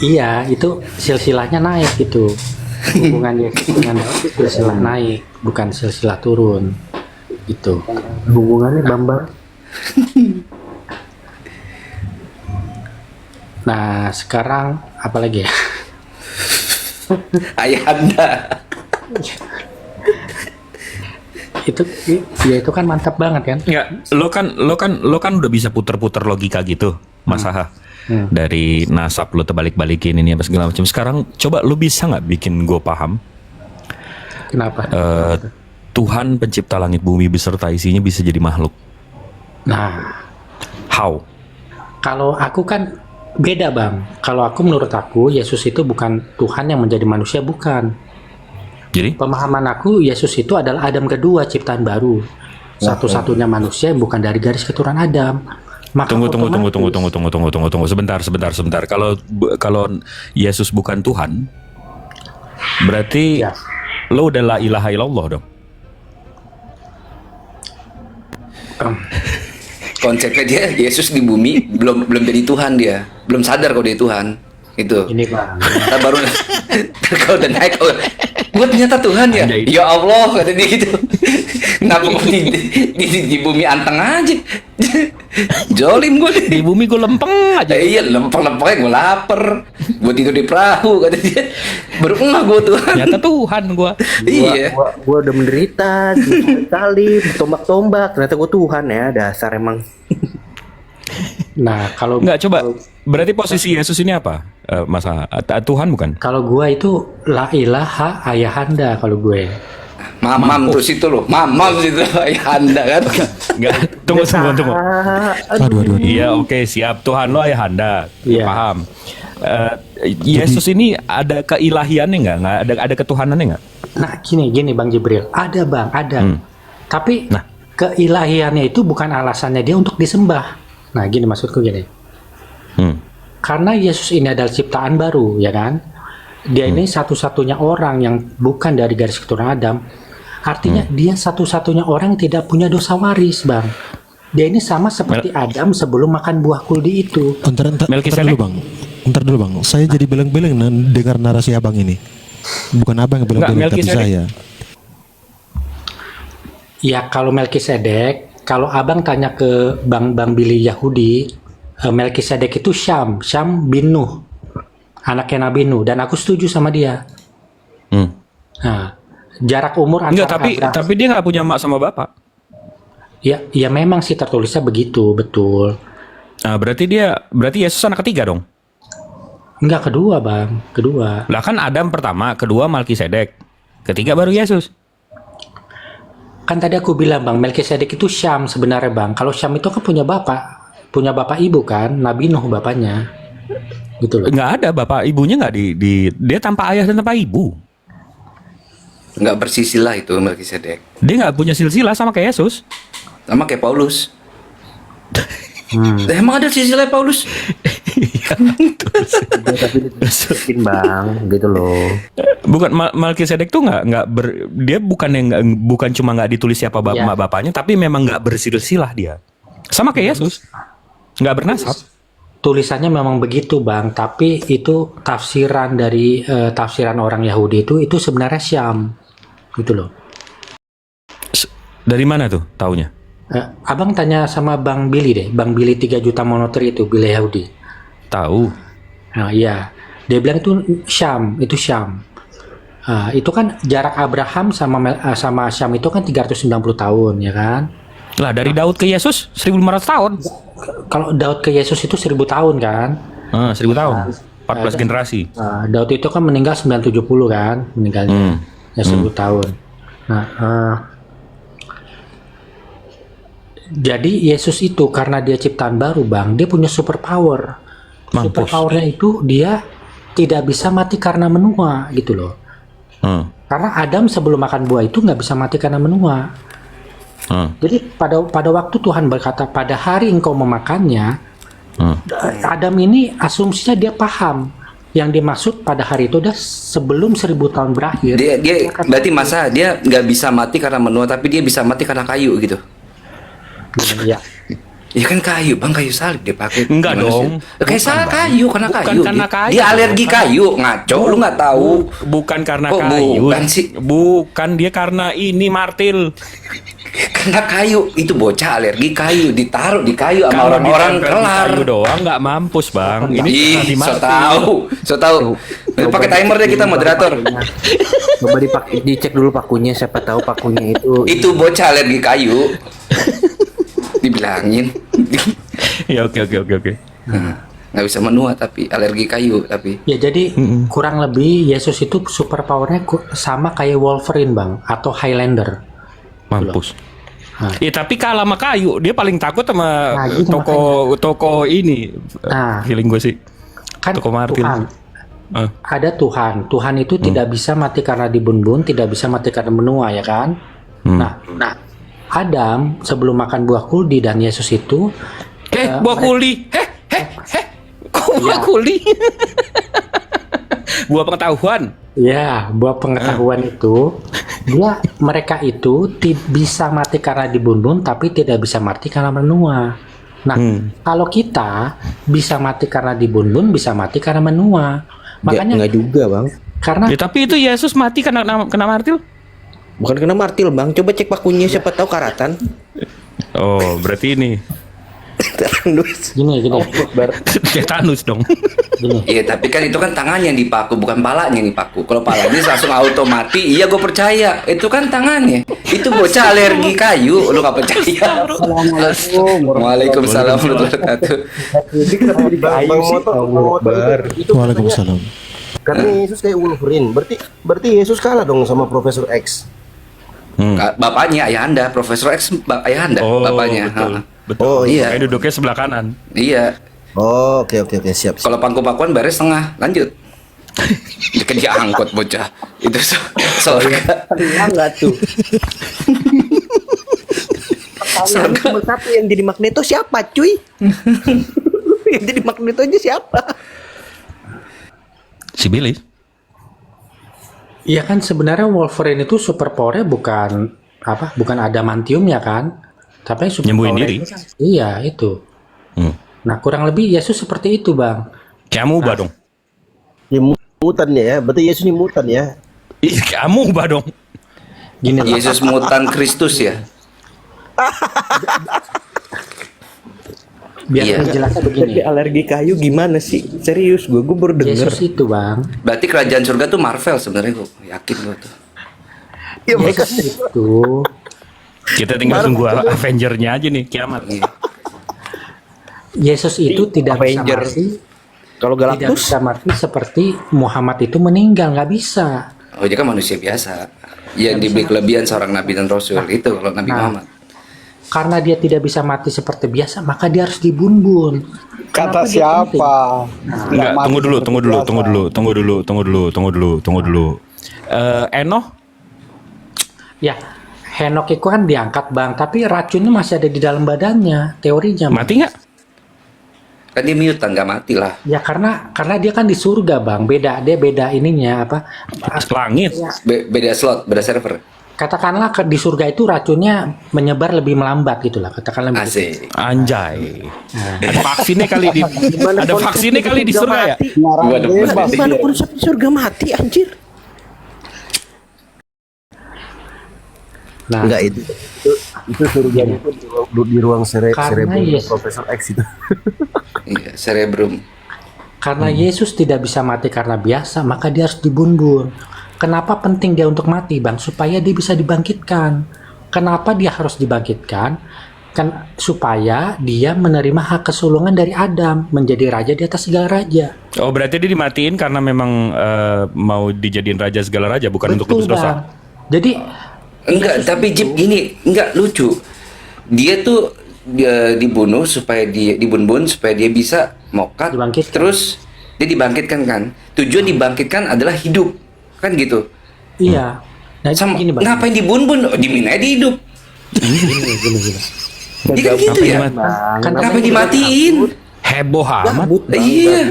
Speaker 7: Iya, itu silsilahnya naik gitu. Hubungannya dengan Daud itu silsilah naik, bukan silsilah turun. Gitu.
Speaker 10: Hubungannya Bambang.
Speaker 7: Nah, sekarang apa lagi ya?
Speaker 9: Ayahanda.
Speaker 7: Itu ya itu kan mantap banget kan?
Speaker 2: Enggak, lo kan udah bisa puter-puter logika gitu, Mas Aha. Dari nasab lo terbalik-balikin ini apa segala macam. Sekarang coba lo bisa nggak bikin gue paham?
Speaker 7: Kenapa?
Speaker 2: Tuhan pencipta langit bumi beserta isinya bisa jadi makhluk.
Speaker 7: Nah,
Speaker 2: how?
Speaker 7: kalau aku kan beda bang. Kalau aku menurut aku Yesus itu bukan Tuhan yang menjadi manusia, bukan.
Speaker 2: Jadi?
Speaker 7: Pemahaman aku Yesus itu adalah Adam kedua, ciptaan baru. Satu-satunya manusia yang bukan dari garis keturunan Adam. Maka
Speaker 2: Tunggu. Sebentar. Kalau Yesus bukan Tuhan, berarti lo udah la ilaha illallah dong.
Speaker 9: Konsepnya dia Yesus di bumi belum jadi Tuhan, dia belum sadar kalau dia Tuhan itu.
Speaker 7: Ini bang.
Speaker 9: Kita baru kalau udah naik, gue ternyata Tuhan ya. Ya Allah kata dia gitu. Kenapa gue di bumi anteng aja? Jolim gue
Speaker 2: di bumi gue lempeng aja.
Speaker 9: Iya lempeng-lempengnya gue lapar. Gue tidur di perahu kata dia. Baru enggak gue Tuhan.
Speaker 2: Ternyata Tuhan gue.
Speaker 9: Iya.
Speaker 10: Gua udah menderita, salib, tombak-tombak. Ternyata gue Tuhan ya, dasar emang.
Speaker 7: Nah kalau
Speaker 2: nggak coba, berarti posisi Yesus ini apa, Mas Aha? Tuhan bukan?
Speaker 7: Kalau gue itu la ilaha ayahanda kalau gue.
Speaker 9: Mamam terus itu loh, mamam itu ayahanda kan?
Speaker 2: Enggak, tunggu.
Speaker 10: Aduh.
Speaker 2: Iya, oke, siap. Tuhan lo ayahanda,
Speaker 7: Iya.
Speaker 2: paham. Yesus ini ada keilahiannya nggak? Ada ketuhanannya nggak?
Speaker 7: Nah gini Bang Jibril, ada bang, ada. Tapi keilahiannya itu bukan alasannya dia untuk disembah. Nah gini maksudku gini. Karena Yesus ini adalah ciptaan baru, ya kan? Dia ini satu-satunya orang yang bukan dari garis keturunan Adam. Artinya dia satu-satunya orang yang tidak punya dosa waris, bang. Dia ini sama seperti Adam sebelum makan buah kuldi itu.
Speaker 3: Entar dulu bang. Saya jadi beleng-beleng dengar narasi abang ini. Bukan abang yang beleng-beleng tapi saya.
Speaker 7: Ya kalau Melkisedek, kalau abang tanya ke Bang Billy Yahudi, Melkisedek itu Syam bin Nuh, anaknya Nabi Nuh, dan aku setuju sama dia. Nah, jarak umur antara
Speaker 2: tapi dia nggak punya mak sama bapak.
Speaker 7: Ya memang sih tertulisnya begitu, betul.
Speaker 2: Nah, berarti Yesus anak ketiga dong?
Speaker 7: Enggak, kedua bang, kedua.
Speaker 2: Lah kan Adam pertama, kedua Melkisedek, ketiga baru Yesus.
Speaker 7: Kan tadi aku bilang bang, Melkisedek itu Syam sebenarnya bang. Kalau Syam itu kan punya bapak ibu kan, Nabi Nuh bapaknya, gitu loh.
Speaker 2: Nggak ada bapak ibunya, nggak dia tanpa ayah dan tanpa ibu.
Speaker 9: Nggak bersisilah itu Melkisedek.
Speaker 2: Dia nggak punya silsilah sama kayak Yesus.
Speaker 9: Sama kayak Paulus. Emang ada silsilah Paulus?
Speaker 10: Tapi bang, gitu loh.
Speaker 2: Bukan Melkisedek tuh dia bukan cuma nggak ditulis siapa bapaknya, tapi memang nggak bersilsilah dia. Sama kayak Yesus, nggak bernasab.
Speaker 7: Tulisannya memang begitu bang, tapi itu tafsiran dari tafsiran orang Yahudi itu sebenarnya Syam. gitu loh.
Speaker 2: Dari mana tuh taunya?
Speaker 7: Abang tanya sama Bang Billy deh, Bang Billy 3 juta monoteri itu, Billy Yahudi.
Speaker 2: Tahu.
Speaker 7: Nah iya, dia bilang itu Syam, itu Syam. Itu kan jarak Abraham sama Syam itu kan 390 tahun ya kan.
Speaker 2: Lah dari Daud ke Yesus 1500 tahun.
Speaker 7: Kalau Daud ke Yesus itu 1000 tahun kan.
Speaker 2: 1000 tahun. 14 generasi.
Speaker 7: Daud itu kan meninggal 970 kan meninggalnya. Ya 1000 tahun. Nah, jadi Yesus itu karena dia ciptaan baru Bang, dia punya super power. Super powernya itu dia tidak bisa mati karena menua gitu loh. Karena Adam sebelum makan buah itu nggak bisa mati karena menua. Jadi pada waktu Tuhan berkata pada hari engkau memakannya, Adam ini asumsinya dia paham yang dimaksud pada hari itu udah sebelum 1000 tahun berakhir.
Speaker 9: Dia berarti masa dia nggak bisa mati karena menua, tapi dia bisa mati karena kayu gitu.
Speaker 7: Iya.
Speaker 9: Ya kan kayu, Bang, kayu salib dia pakai.
Speaker 2: Enggak dong.
Speaker 9: Kayak salah kayu karena
Speaker 2: Bukan
Speaker 9: kayu.
Speaker 2: karena kayu.
Speaker 9: Dia alergi kayu, ngaco, lu nggak tahu.
Speaker 2: Bukan karena
Speaker 9: Oh,
Speaker 2: kayu.
Speaker 9: bukan sih.
Speaker 2: Bukan, dia karena ini martil.
Speaker 9: Karena kayu, itu bocah alergi kayu, ditaruh di kayu sama
Speaker 2: Kalau
Speaker 9: orang-orang
Speaker 2: ditempel di
Speaker 9: kelar.
Speaker 2: kayu doang nggak mampus Bang. Ini
Speaker 9: Ih,
Speaker 2: karena di
Speaker 9: so
Speaker 2: martil.
Speaker 9: tahu. Pakai timer deh kita moderator.
Speaker 10: Coba dicek dulu pakunya, siapa tahu pakunya
Speaker 9: Itu bocah alergi kayu. Dibilangin.
Speaker 2: Ya oke.
Speaker 9: Nggak bisa menua tapi alergi kayu tapi.
Speaker 7: Ya jadi kurang lebih Yesus itu super powernya sama kayak Wolverine Bang atau Highlander.
Speaker 2: Mampus. Ya tapi kalah sama kayu, dia paling takut sama
Speaker 7: gitu
Speaker 2: toko ini. Feeling gue sih.
Speaker 7: Kan
Speaker 2: toko martil.
Speaker 7: Tuhan. Ada Tuhan. Tuhan itu tidak bisa mati karena dibun-bun, tidak bisa mati karena menua ya kan. Nah, Adam sebelum makan buah kuldi dan Yesus itu
Speaker 2: buah kuldi. Kok buah kuldi? Buah pengetahuan.
Speaker 7: Ya, buah pengetahuan itu mereka itu bisa mati karena dibun-bun tapi tidak bisa mati karena menua. Nah, kalau kita bisa mati karena dibun-bun, bisa mati karena menua. Makanya
Speaker 10: nggak juga Bang.
Speaker 7: Karena
Speaker 2: tapi itu Yesus mati kena martil.
Speaker 10: Bukan kena martil Bang, coba cek pakunya siapa tahu karatan.
Speaker 2: Oh, berarti ini.
Speaker 7: Gini.
Speaker 2: Tetanus dong.
Speaker 9: Iya, tapi kan itu kan tangannya yang dipaku, bukan palanya yang dipaku. Kalau palanya langsung auto mati, iya gue percaya. Itu kan tangannya. Itu bocah alergi kayu, lu nggak percaya? Waalaikumsalam warahmatullahi wabarakatuh.
Speaker 3: Waalaikumsalam.
Speaker 8: Karena Yesus kayak Wolverine, berarti Yesus kalah dong sama Profesor X.
Speaker 9: Bapaknya ayah Anda, Profesor X ayah Anda, bapaknya.
Speaker 2: Betul.
Speaker 8: Oh iya.
Speaker 2: Kayak duduknya sebelah kanan.
Speaker 9: Iya.
Speaker 8: Oh, oke siap.
Speaker 9: Kalau pangku-pangkuan baris setengah, lanjut. Dia angkot bocah. Itu soalnya
Speaker 10: Enggak tuh. Pertanyaan cuma satu, yang jadi Magneto siapa, cuy? Yang jadi Magneto aja siapa?
Speaker 2: Si Billy.
Speaker 7: Iya kan sebenarnya Wolverine itu super powernya bukan adamantiumnya kan, tapi super
Speaker 2: Nyembuhin
Speaker 7: powernya
Speaker 2: diri.
Speaker 7: itu kan, iya itu. Nah kurang lebih Yesus seperti itu Bang.
Speaker 2: Kamu ubah dong.
Speaker 8: Ini mutan ya, berarti Yesus ini mutan ya.
Speaker 2: Kamu ubah dong.
Speaker 7: Gini
Speaker 9: Yesus mutan Kristus ya.
Speaker 7: Biar
Speaker 9: Iya.
Speaker 7: penjelasan
Speaker 10: Jadi
Speaker 7: begini.
Speaker 10: alergi kayu gimana sih? Serius, gue baru denger.
Speaker 7: Yesus itu Bang,
Speaker 9: Berarti kerajaan surga tuh Marvel sebenarnya, gue yakin gue tuh.
Speaker 10: Ya,
Speaker 7: Yesus itu
Speaker 2: Kita tinggal tunggu Avenger-nya aja nih, kiamat.
Speaker 7: Yesus itu tidak
Speaker 10: Avenger.
Speaker 7: bisa mati.
Speaker 10: Kalau
Speaker 7: Tidak
Speaker 10: Galactus
Speaker 7: bisa mati seperti Muhammad itu meninggal, nggak bisa.
Speaker 9: Oh, dia kan manusia biasa. Yang diberi kelebihan seorang nabi dan rasul itu kalau Nabi Muhammad.
Speaker 7: Karena dia tidak bisa mati seperti biasa, maka dia harus dibun-bun.
Speaker 11: Kata
Speaker 7: Kenapa dia penting?
Speaker 11: siapa?
Speaker 2: Enggak, tunggu dulu. Enoh?
Speaker 7: Ya, Henok itu kan diangkat Bang, tapi racunnya masih ada di dalam badannya, teorinya. Bang.
Speaker 2: Mati nggak?
Speaker 9: Kan dia mutan, nggak mati lah.
Speaker 7: Ya karena dia kan di surga Bang, dia beda ininya apa?
Speaker 2: Langit.
Speaker 9: Beda slot, beda server.
Speaker 7: Katakanlah di surga itu racunnya menyebar lebih melambat gitulah, katakanlah begitu.
Speaker 9: Asik.
Speaker 2: Anjay. Ada vaksinnya kali di surga ya?
Speaker 10: Gimana konsep surga mati anjir?
Speaker 7: Nah,
Speaker 8: Enggak itu surganya itu di ruang
Speaker 7: Karena
Speaker 8: cerebrum
Speaker 7: Yesus-
Speaker 8: Profesor X itu.
Speaker 9: Iya, cerebrum.
Speaker 7: karena Yesus tidak bisa mati karena biasa, maka dia harus dibunbun. Kenapa penting dia untuk mati, Bang? Supaya dia bisa dibangkitkan. Kenapa dia harus dibangkitkan? Kan supaya dia menerima hak kesulungan dari Adam, menjadi raja di atas segala raja.
Speaker 2: Oh, berarti dia dimatiin karena memang mau dijadiin raja segala raja, bukan untuk tebus dosa.
Speaker 7: Bang. Jadi
Speaker 9: Enggak, tapi Jip gini, enggak lucu. Dia tuh dibunuh supaya dia dibunbun supaya dia bisa mokat,
Speaker 7: Dibangkitkan.
Speaker 9: terus dia dibangkitkan kan. Tujuan dibangkitkan adalah hidup, kan gitu.
Speaker 7: iya. Nah,
Speaker 9: Sama
Speaker 7: gini, Bang.
Speaker 9: ngapain dibunbun? Oh, diminai di hidup.
Speaker 7: Gini.
Speaker 9: Dia kan gitu ya.
Speaker 7: Kan
Speaker 9: Ngapain dimatiin?
Speaker 2: Heboh amat.
Speaker 9: Iya.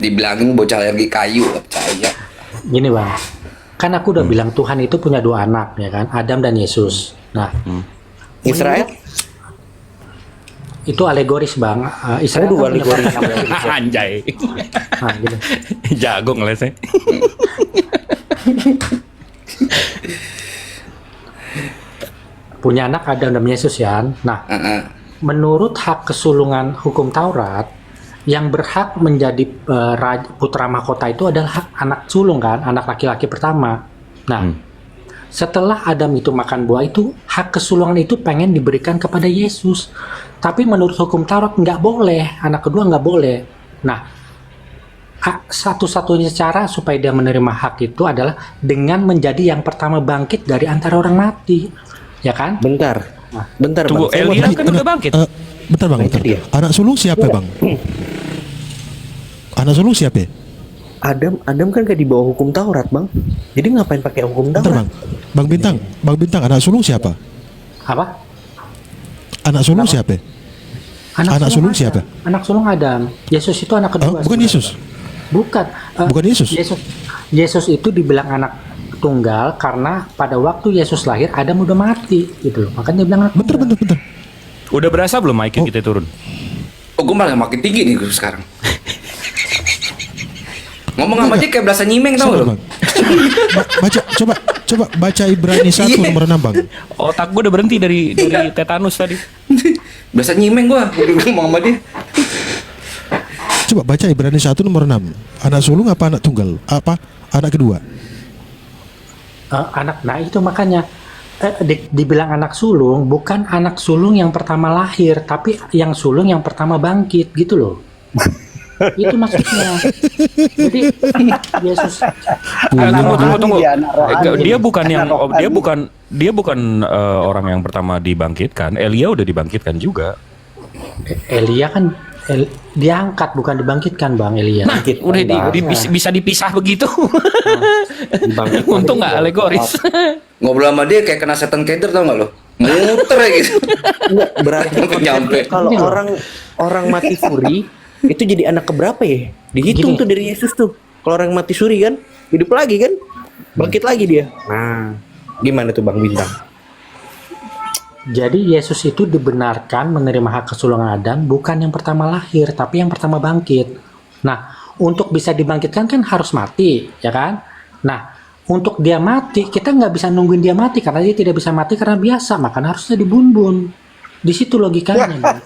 Speaker 9: Dibilangin bocah alergi kayu, nggak percaya.
Speaker 7: Gini, Bang. Kan aku udah bilang Tuhan itu punya dua anak, ya kan? Adam dan Yesus. Nah,
Speaker 10: Israel
Speaker 7: itu alegoris, Bang. Israel
Speaker 10: dua
Speaker 7: kan punya
Speaker 10: alegoris.
Speaker 7: pasangan.
Speaker 2: Anjay.
Speaker 7: Nah, gitu.
Speaker 2: Jago ngelesnya.
Speaker 7: Punya anak Adam dan Yesus ya. Nah, menurut hak kesulungan hukum Taurat, yang berhak menjadi putra mahkota itu adalah anak sulung kan, anak laki-laki pertama. Nah, setelah Adam itu makan buah itu, hak kesulungan itu pengen diberikan kepada Yesus. Tapi menurut hukum Taurat nggak boleh, anak kedua nggak boleh. Nah, satu-satunya cara supaya dia menerima hak itu adalah dengan menjadi yang pertama bangkit dari antara orang mati, ya kan?
Speaker 10: bentar
Speaker 2: Tunggu,
Speaker 10: Bang. Saya mau
Speaker 2: Elia
Speaker 10: tanya.
Speaker 2: kan udah bangkit.
Speaker 3: Bentar bang, bentar.
Speaker 10: dia.
Speaker 3: Anak sulung siapa bang? Anak sulung siapa?
Speaker 10: Adam kan gak di bawah hukum Taurat, Bang. Jadi ngapain pakai hukum
Speaker 3: Bentar
Speaker 10: Taurat?
Speaker 3: bang, bang bintang, anak sulung siapa?
Speaker 7: Apa?
Speaker 3: Anak sulung siapa? Anak sulung
Speaker 7: Adam.
Speaker 3: siapa?
Speaker 7: Anak sulung Adam. Yesus itu anak kedua.
Speaker 3: Bukan
Speaker 7: sebenarnya.
Speaker 3: Yesus.
Speaker 7: Bukan.
Speaker 3: Bukan Yesus.
Speaker 7: Yesus itu dibilang anak tunggal karena pada waktu Yesus lahir Adam udah mati gitu loh. Makanya dia bilang anak tunggal.
Speaker 3: Bentar.
Speaker 2: Udah berasa belum IQ kita turun?
Speaker 9: Oh, gue malah makin tinggi nih gue sekarang. Ngomong sama dia kayak berasa nyimeng tau
Speaker 3: Sabar,
Speaker 9: lo.
Speaker 3: Bang. Coba baca Ibrani 1
Speaker 9: Iya.
Speaker 3: nomor 6 bang.
Speaker 2: Otak gue udah berhenti dari tetanus tadi.
Speaker 9: Berasa nyimeng gue ngomong sama dia.
Speaker 3: Coba baca Ibrani 1 nomor 6. Anak sulung apa anak tunggal? Apa anak kedua?
Speaker 7: Anak, nah itu makanya dibilang anak sulung, bukan anak sulung yang pertama lahir, tapi yang sulung yang pertama bangkit gitu loh. Itu maksudnya. Jadi Yesus
Speaker 2: Tunggu. Dia bukan orang yang pertama dibangkitkan. Elia udah dibangkitkan juga.
Speaker 7: Elia kan diangkat bukan dibangkitkan, Bang Elia.
Speaker 2: Nah, udah bisa dipisah begitu. Untung nggak alegoris.
Speaker 9: Ngobrol sama dia kayak kena setan keder tau gak lo? Muter ya gitu.
Speaker 10: Berarti
Speaker 9: Nyampe.
Speaker 10: kalau orang mati suri itu jadi anak keberapa ya? Dihitung
Speaker 7: Gini.
Speaker 10: tuh dari Yesus tuh. Kalau orang mati suri kan hidup lagi kan? Bangkit lagi dia. Nah, gimana tuh Bang Bintang?
Speaker 7: Jadi Yesus itu dibenarkan menerima hak kesulungan Adam bukan yang pertama lahir, tapi yang pertama bangkit. Nah, untuk bisa dibangkitkan kan harus mati, ya kan? Nah, untuk dia mati, kita nggak bisa nungguin dia mati karena dia tidak bisa mati karena biasa, makanya harusnya dibunbun. Di situ logikanya, Bang.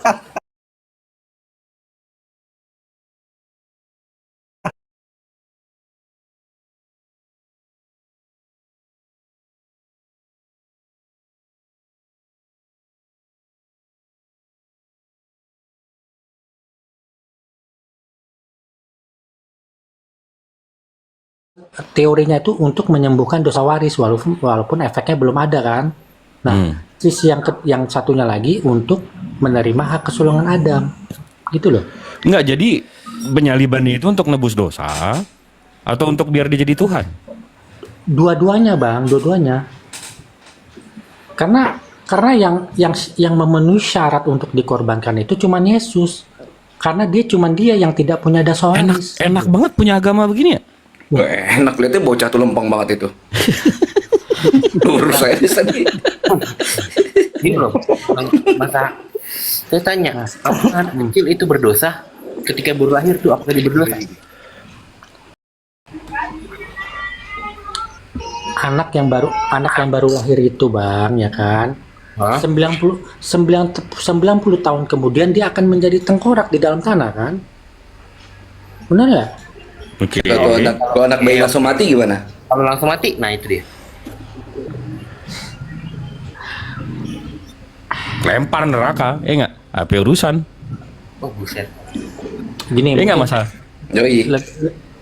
Speaker 7: Teorinya itu untuk menyembuhkan dosa waris walaupun efeknya belum ada kan. Nah, sisi yang satunya lagi untuk menerima hak kesulungan Adam. Gitu loh.
Speaker 2: Enggak, jadi penyaliban itu untuk nebus dosa atau untuk biar dia jadi Tuhan?
Speaker 7: Dua-duanya, Bang, dua-duanya. Karena yang memenuhi syarat untuk dikorbankan itu cuma Yesus. Karena dia yang tidak punya dosa waris.
Speaker 2: Enak banget punya agama begini ya?
Speaker 9: Wah, enak liatnya bocah tuh lempeng banget itu. Lurus saya tadi.
Speaker 5: Gini loh, masa saya tanya, apakah anak kecil itu berdosa? Ketika baru lahir tuh apakah dia berdosa?
Speaker 7: anak yang baru lahir itu Bang, ya kan? 90 tahun kemudian dia akan menjadi tengkorak di dalam tanah kan? Benar ya?
Speaker 2: Oke.
Speaker 9: Kalau anak bayi langsung mati gimana?
Speaker 10: Kalau langsung mati, nah itu dia.
Speaker 2: Lempar neraka, enggak? Apa urusan?
Speaker 10: Oh buset.
Speaker 7: Gini,
Speaker 2: Enggak
Speaker 7: mungkin
Speaker 2: masalah.
Speaker 9: Yoi.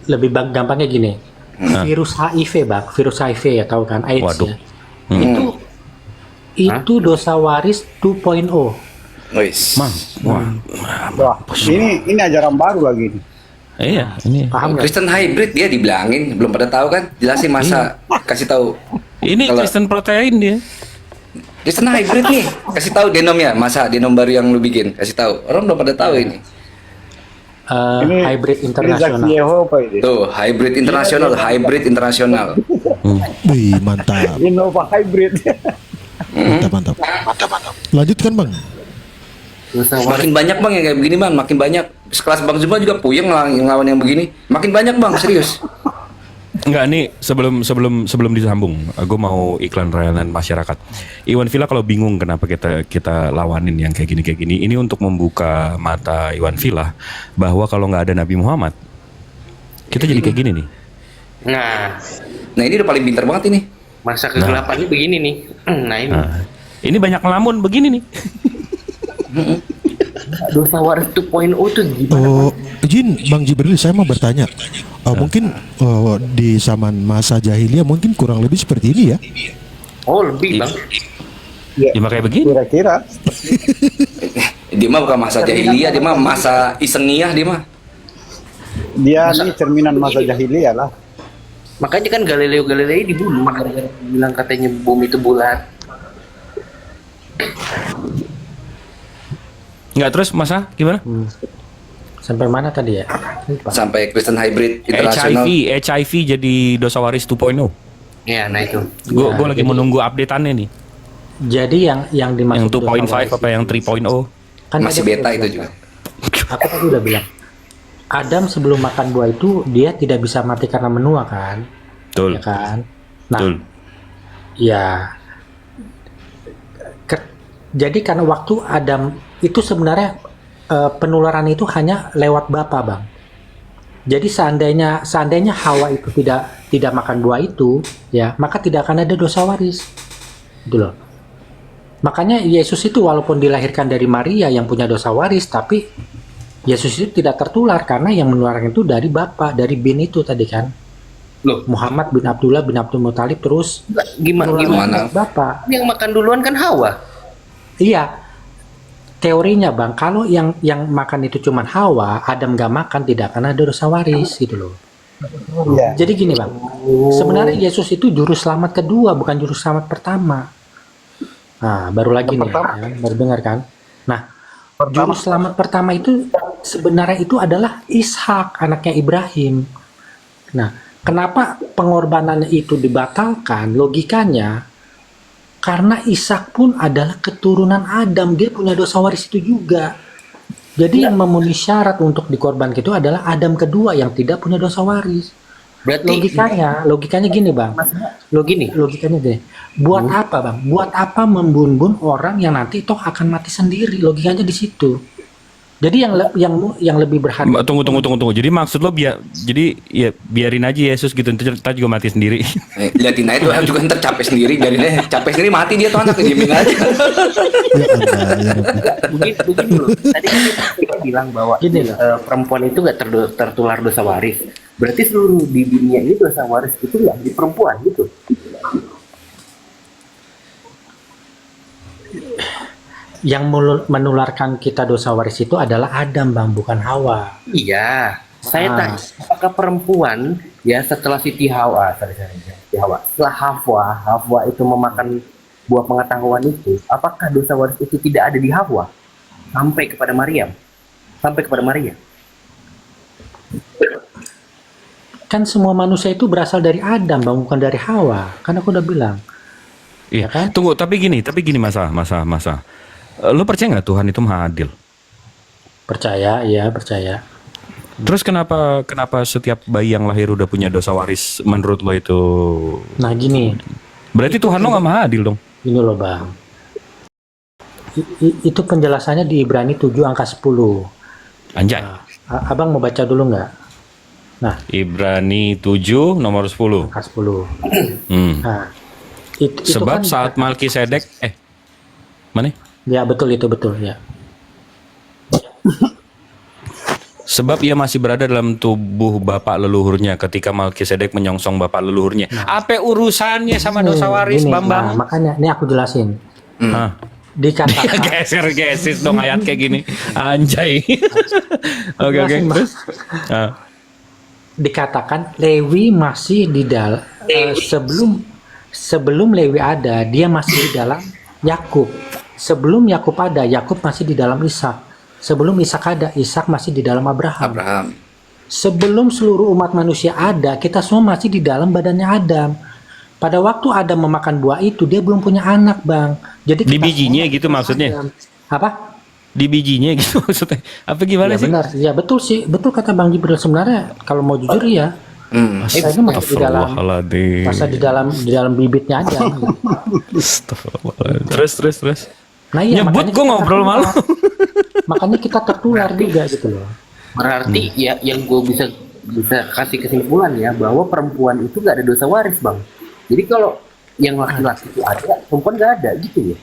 Speaker 7: lebih gampangnya gini. Virus HIV Bang, virus HIV ya tahu kan, AIDS
Speaker 2: Waduh.
Speaker 7: ya. Itu dosa waris 2.0.
Speaker 9: Wis.
Speaker 2: Mang, wah.
Speaker 12: Wah, ini ajaran baru lagi nih.
Speaker 2: Iya, ini.
Speaker 7: Paham nggak?
Speaker 9: Kristen hybrid dia dibilangin, belum pada tahu kan? Jelasin masa kasih tahu.
Speaker 2: Ini
Speaker 9: Kalau-
Speaker 2: Kristen protein dia.
Speaker 9: Kristen hybrid nih, kasih tahu genomnya, masa genom baru yang lu bikin, kasih tahu. Orang belum pada tahu ini.
Speaker 7: Hybrid internasional.
Speaker 12: Saksi Yehova ini.
Speaker 9: Tuh, hybrid internasional.
Speaker 3: Wih, mantap.
Speaker 12: Innova hybrid.
Speaker 3: Mantap. Lanjutkan Bang.
Speaker 9: Makin banyak bang yang kayak begini bang, makin banyak. Sekelas Bang Zuma juga puyeng ngelawan yang begini. Makin banyak bang, serius.
Speaker 2: Enggak, nih sebelum disambung, gue mau iklan layanan masyarakat. Iwan Villa kalau bingung kenapa kita lawanin yang kayak gini, ini untuk membuka mata Iwan Villa bahwa kalau nggak ada Nabi Muhammad, kita jadi kayak gini nih.
Speaker 9: Nah ini udah paling pintar banget ini.
Speaker 10: Masa kegelapannya begini nih. Nah ini.
Speaker 2: Ini banyak ngelamun begini nih.
Speaker 10: Dosa waris 2.0 tuh gimana?
Speaker 3: Oh, izin Bang Jibril, saya mau bertanya. Mungkin di zaman masa jahiliyah mungkin kurang lebih seperti ini ya?
Speaker 10: Oh lebih bang.
Speaker 2: Ya makanya begini.
Speaker 12: Kira-kira.
Speaker 9: Dia mah bukan masa jahiliyah, dia mah masa isengiyah dia mah.
Speaker 12: Dia ini cerminan masa jahiliyah lah.
Speaker 10: Makanya kan Galileo Galilei dibunuh gara-gara bilang katanya bumi itu bulat.
Speaker 2: Nggak, terus masa gimana?
Speaker 7: Sampai mana tadi ya? Lupa.
Speaker 9: Sampai Kristen hybrid internasional.
Speaker 2: HIV jadi dosa waris 2.0.
Speaker 10: Ya, nah itu.
Speaker 2: Gue lagi menunggu updateannya nih.
Speaker 7: Jadi yang dimaksud
Speaker 2: Yang 2.5
Speaker 7: dosa waris
Speaker 2: apa yang 3.0
Speaker 7: kan
Speaker 9: Masih
Speaker 7: tadi
Speaker 9: beta
Speaker 7: aku
Speaker 9: itu
Speaker 7: bilang,
Speaker 9: juga.
Speaker 7: Aku tadi udah bilang. Adam sebelum makan buah itu dia tidak bisa mati karena menua kan?
Speaker 2: Betul.
Speaker 7: Ya kan? Nah,
Speaker 2: Betul.
Speaker 7: ya. Jadi karena waktu Adam itu sebenarnya penularan itu hanya lewat bapa, Bang. Jadi seandainya Hawa itu tidak makan buah itu, ya, maka tidak akan ada dosa waris. Gitu loh. Makanya Yesus itu walaupun dilahirkan dari Maria yang punya dosa waris, tapi Yesus itu tidak tertular karena yang menularkan itu dari bapa, dari bin itu tadi kan.
Speaker 10: Loh,
Speaker 7: Muhammad bin Abdullah bin Abdul Muthalib terus
Speaker 10: gimana?
Speaker 7: Bapak.
Speaker 10: Yang makan duluan kan Hawa.
Speaker 7: Iya, teorinya Bang, kalau yang makan itu cuman Hawa, Adam gak makan tidak akan ada dosa waris gitu loh.
Speaker 12: Iya.
Speaker 7: Jadi gini Bang, sebenarnya Yesus itu juru selamat kedua, bukan juru selamat pertama. Nah, baru lagi nih, ya, baru dengar kan? Nah, juru selamat pertama itu sebenarnya itu adalah Ishak, anaknya Ibrahim. Nah, kenapa pengorbanannya itu dibatalkan? Logikanya, karena Ishak pun adalah keturunan Adam, dia punya dosa waris itu juga. Jadi yang memenuhi syarat untuk dikorbankan itu adalah Adam kedua yang tidak punya dosa waris.
Speaker 10: Berarti
Speaker 7: Logikanya gini Bang. Logikanya gini. Buat apa Bang? Buat apa membun-bun orang yang nanti toh akan mati sendiri? Logikanya di situ. Jadi yang lebih berharga.
Speaker 2: Tunggu. Jadi maksud lo biarin aja Yesus gitu, ntar juga mati sendiri.
Speaker 9: Liatin aja tuh juga ntar capek sendiri, biarin aja. Capek sendiri mati dia tuh anak, diemin aja.
Speaker 10: Begini dulu. Tadi kita bilang bahwa perempuan itu nggak tertular dosa waris. Berarti seluruh di dunia ini dosa waris itu nggak di perempuan gitu.
Speaker 7: Yang menularkan kita dosa waris itu adalah Adam Bang, bukan Hawa.
Speaker 10: Iya. Saya tanya, apakah perempuan ya setelah Siti Hawa, setelah Hawa itu memakan buah pengetahuan itu, apakah dosa waris itu tidak ada di Hawa sampai kepada Maryam?
Speaker 7: Kan semua manusia itu berasal dari Adam Bang, bukan dari Hawa. Kan aku udah bilang.
Speaker 2: Iya. Kan? Tunggu, tapi gini masa. Lo percaya nggak Tuhan itu maha adil?
Speaker 7: Percaya, ya percaya.
Speaker 2: Terus kenapa setiap bayi yang lahir udah punya dosa waris menurut lo itu?
Speaker 7: Nah gini,
Speaker 2: Berarti Tuhan lo gak maha adil dong?
Speaker 7: gini loh bang. Itu penjelasannya di Ibrani 7 angka 10.
Speaker 2: Anjay.
Speaker 7: Abang mau baca dulu nggak? Nah,
Speaker 2: Ibrani 7 nomor 10.
Speaker 7: angka 10. Nah, itu
Speaker 2: Sebab
Speaker 7: kan
Speaker 2: saat Malkisedek mana?
Speaker 7: ya betul itu betul ya.
Speaker 2: Sebab ia masih berada dalam tubuh bapak leluhurnya ketika Malkisedek menyongsong bapak leluhurnya. Apa urusannya sama dosa waris,
Speaker 7: Gini,
Speaker 2: Bambang?
Speaker 7: nah, makanya ini aku jelasin.
Speaker 2: Hah?
Speaker 7: Dikatakan
Speaker 2: Geser-gesis dong ayat kayak gini. Anjay. Oke.
Speaker 7: Jelasin, Bang.
Speaker 2: Terus?
Speaker 7: Dikatakan Lewi masih di dalam sebelum Lewi ada, dia masih di dalam Yakub. Sebelum Yakub ada, Yakub masih di dalam Ishak. Sebelum Ishak ada, Ishak masih di dalam Abraham. Sebelum seluruh umat manusia ada, kita semua masih di dalam badannya Adam. Pada waktu Adam memakan buah itu, dia belum punya anak, Bang. Jadi
Speaker 2: Di
Speaker 7: kita
Speaker 2: bijinya
Speaker 7: semua
Speaker 2: gitu maksudnya?
Speaker 7: Adam. Apa?
Speaker 2: Di bijinya gitu maksudnya? Apa gimana
Speaker 7: Ya
Speaker 2: sih?
Speaker 7: benar, ya betul sih, betul kata Bang Jibril sebenarnya kalau mau jujur ya. Masa itu masih di dalam
Speaker 2: Astagfirullahaladzim.
Speaker 7: masa di dalam bibitnya aja.
Speaker 2: Astagfirullahaladzim. Terus.
Speaker 7: Nah iya,
Speaker 2: Nyebut
Speaker 7: makanya
Speaker 2: gue
Speaker 7: kita
Speaker 2: ngobrol malu.
Speaker 7: Makanya kita tertular juga gitu loh.
Speaker 5: Berarti ya yang gue bisa kasih kesimpulan ya bahwa perempuan itu gak ada dosa waris bang. Jadi kalau yang laki-laki itu ada, perempuan gak ada gitu ya.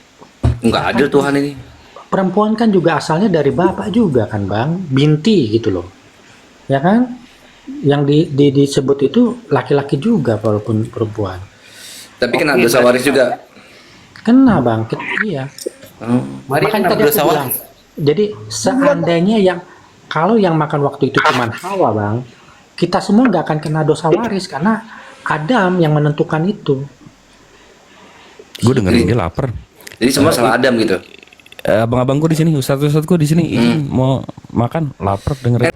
Speaker 9: Nggak adil Tuhan ini.
Speaker 7: Perempuan kan juga asalnya dari bapak juga kan Bang, binti gitu loh. Ya kan? Yang disebut itu laki-laki juga walaupun perempuan.
Speaker 9: Tapi kena dosa waris juga.
Speaker 7: Kena Bang, iya.
Speaker 5: Maria
Speaker 7: Makanya
Speaker 5: kena
Speaker 7: tadi aku
Speaker 5: dosa
Speaker 7: bilang,
Speaker 5: waris.
Speaker 7: jadi seandainya kalau yang makan waktu itu cuma Hawa Bang, kita semua nggak akan kena dosa waris karena Adam yang menentukan itu.
Speaker 2: Gue dengerin dia lapar.
Speaker 9: Jadi semua salah Adam gitu.
Speaker 2: Abang-abangku di sini, ustadz-ustadzku di sini, izin mau makan, lapar dengerin.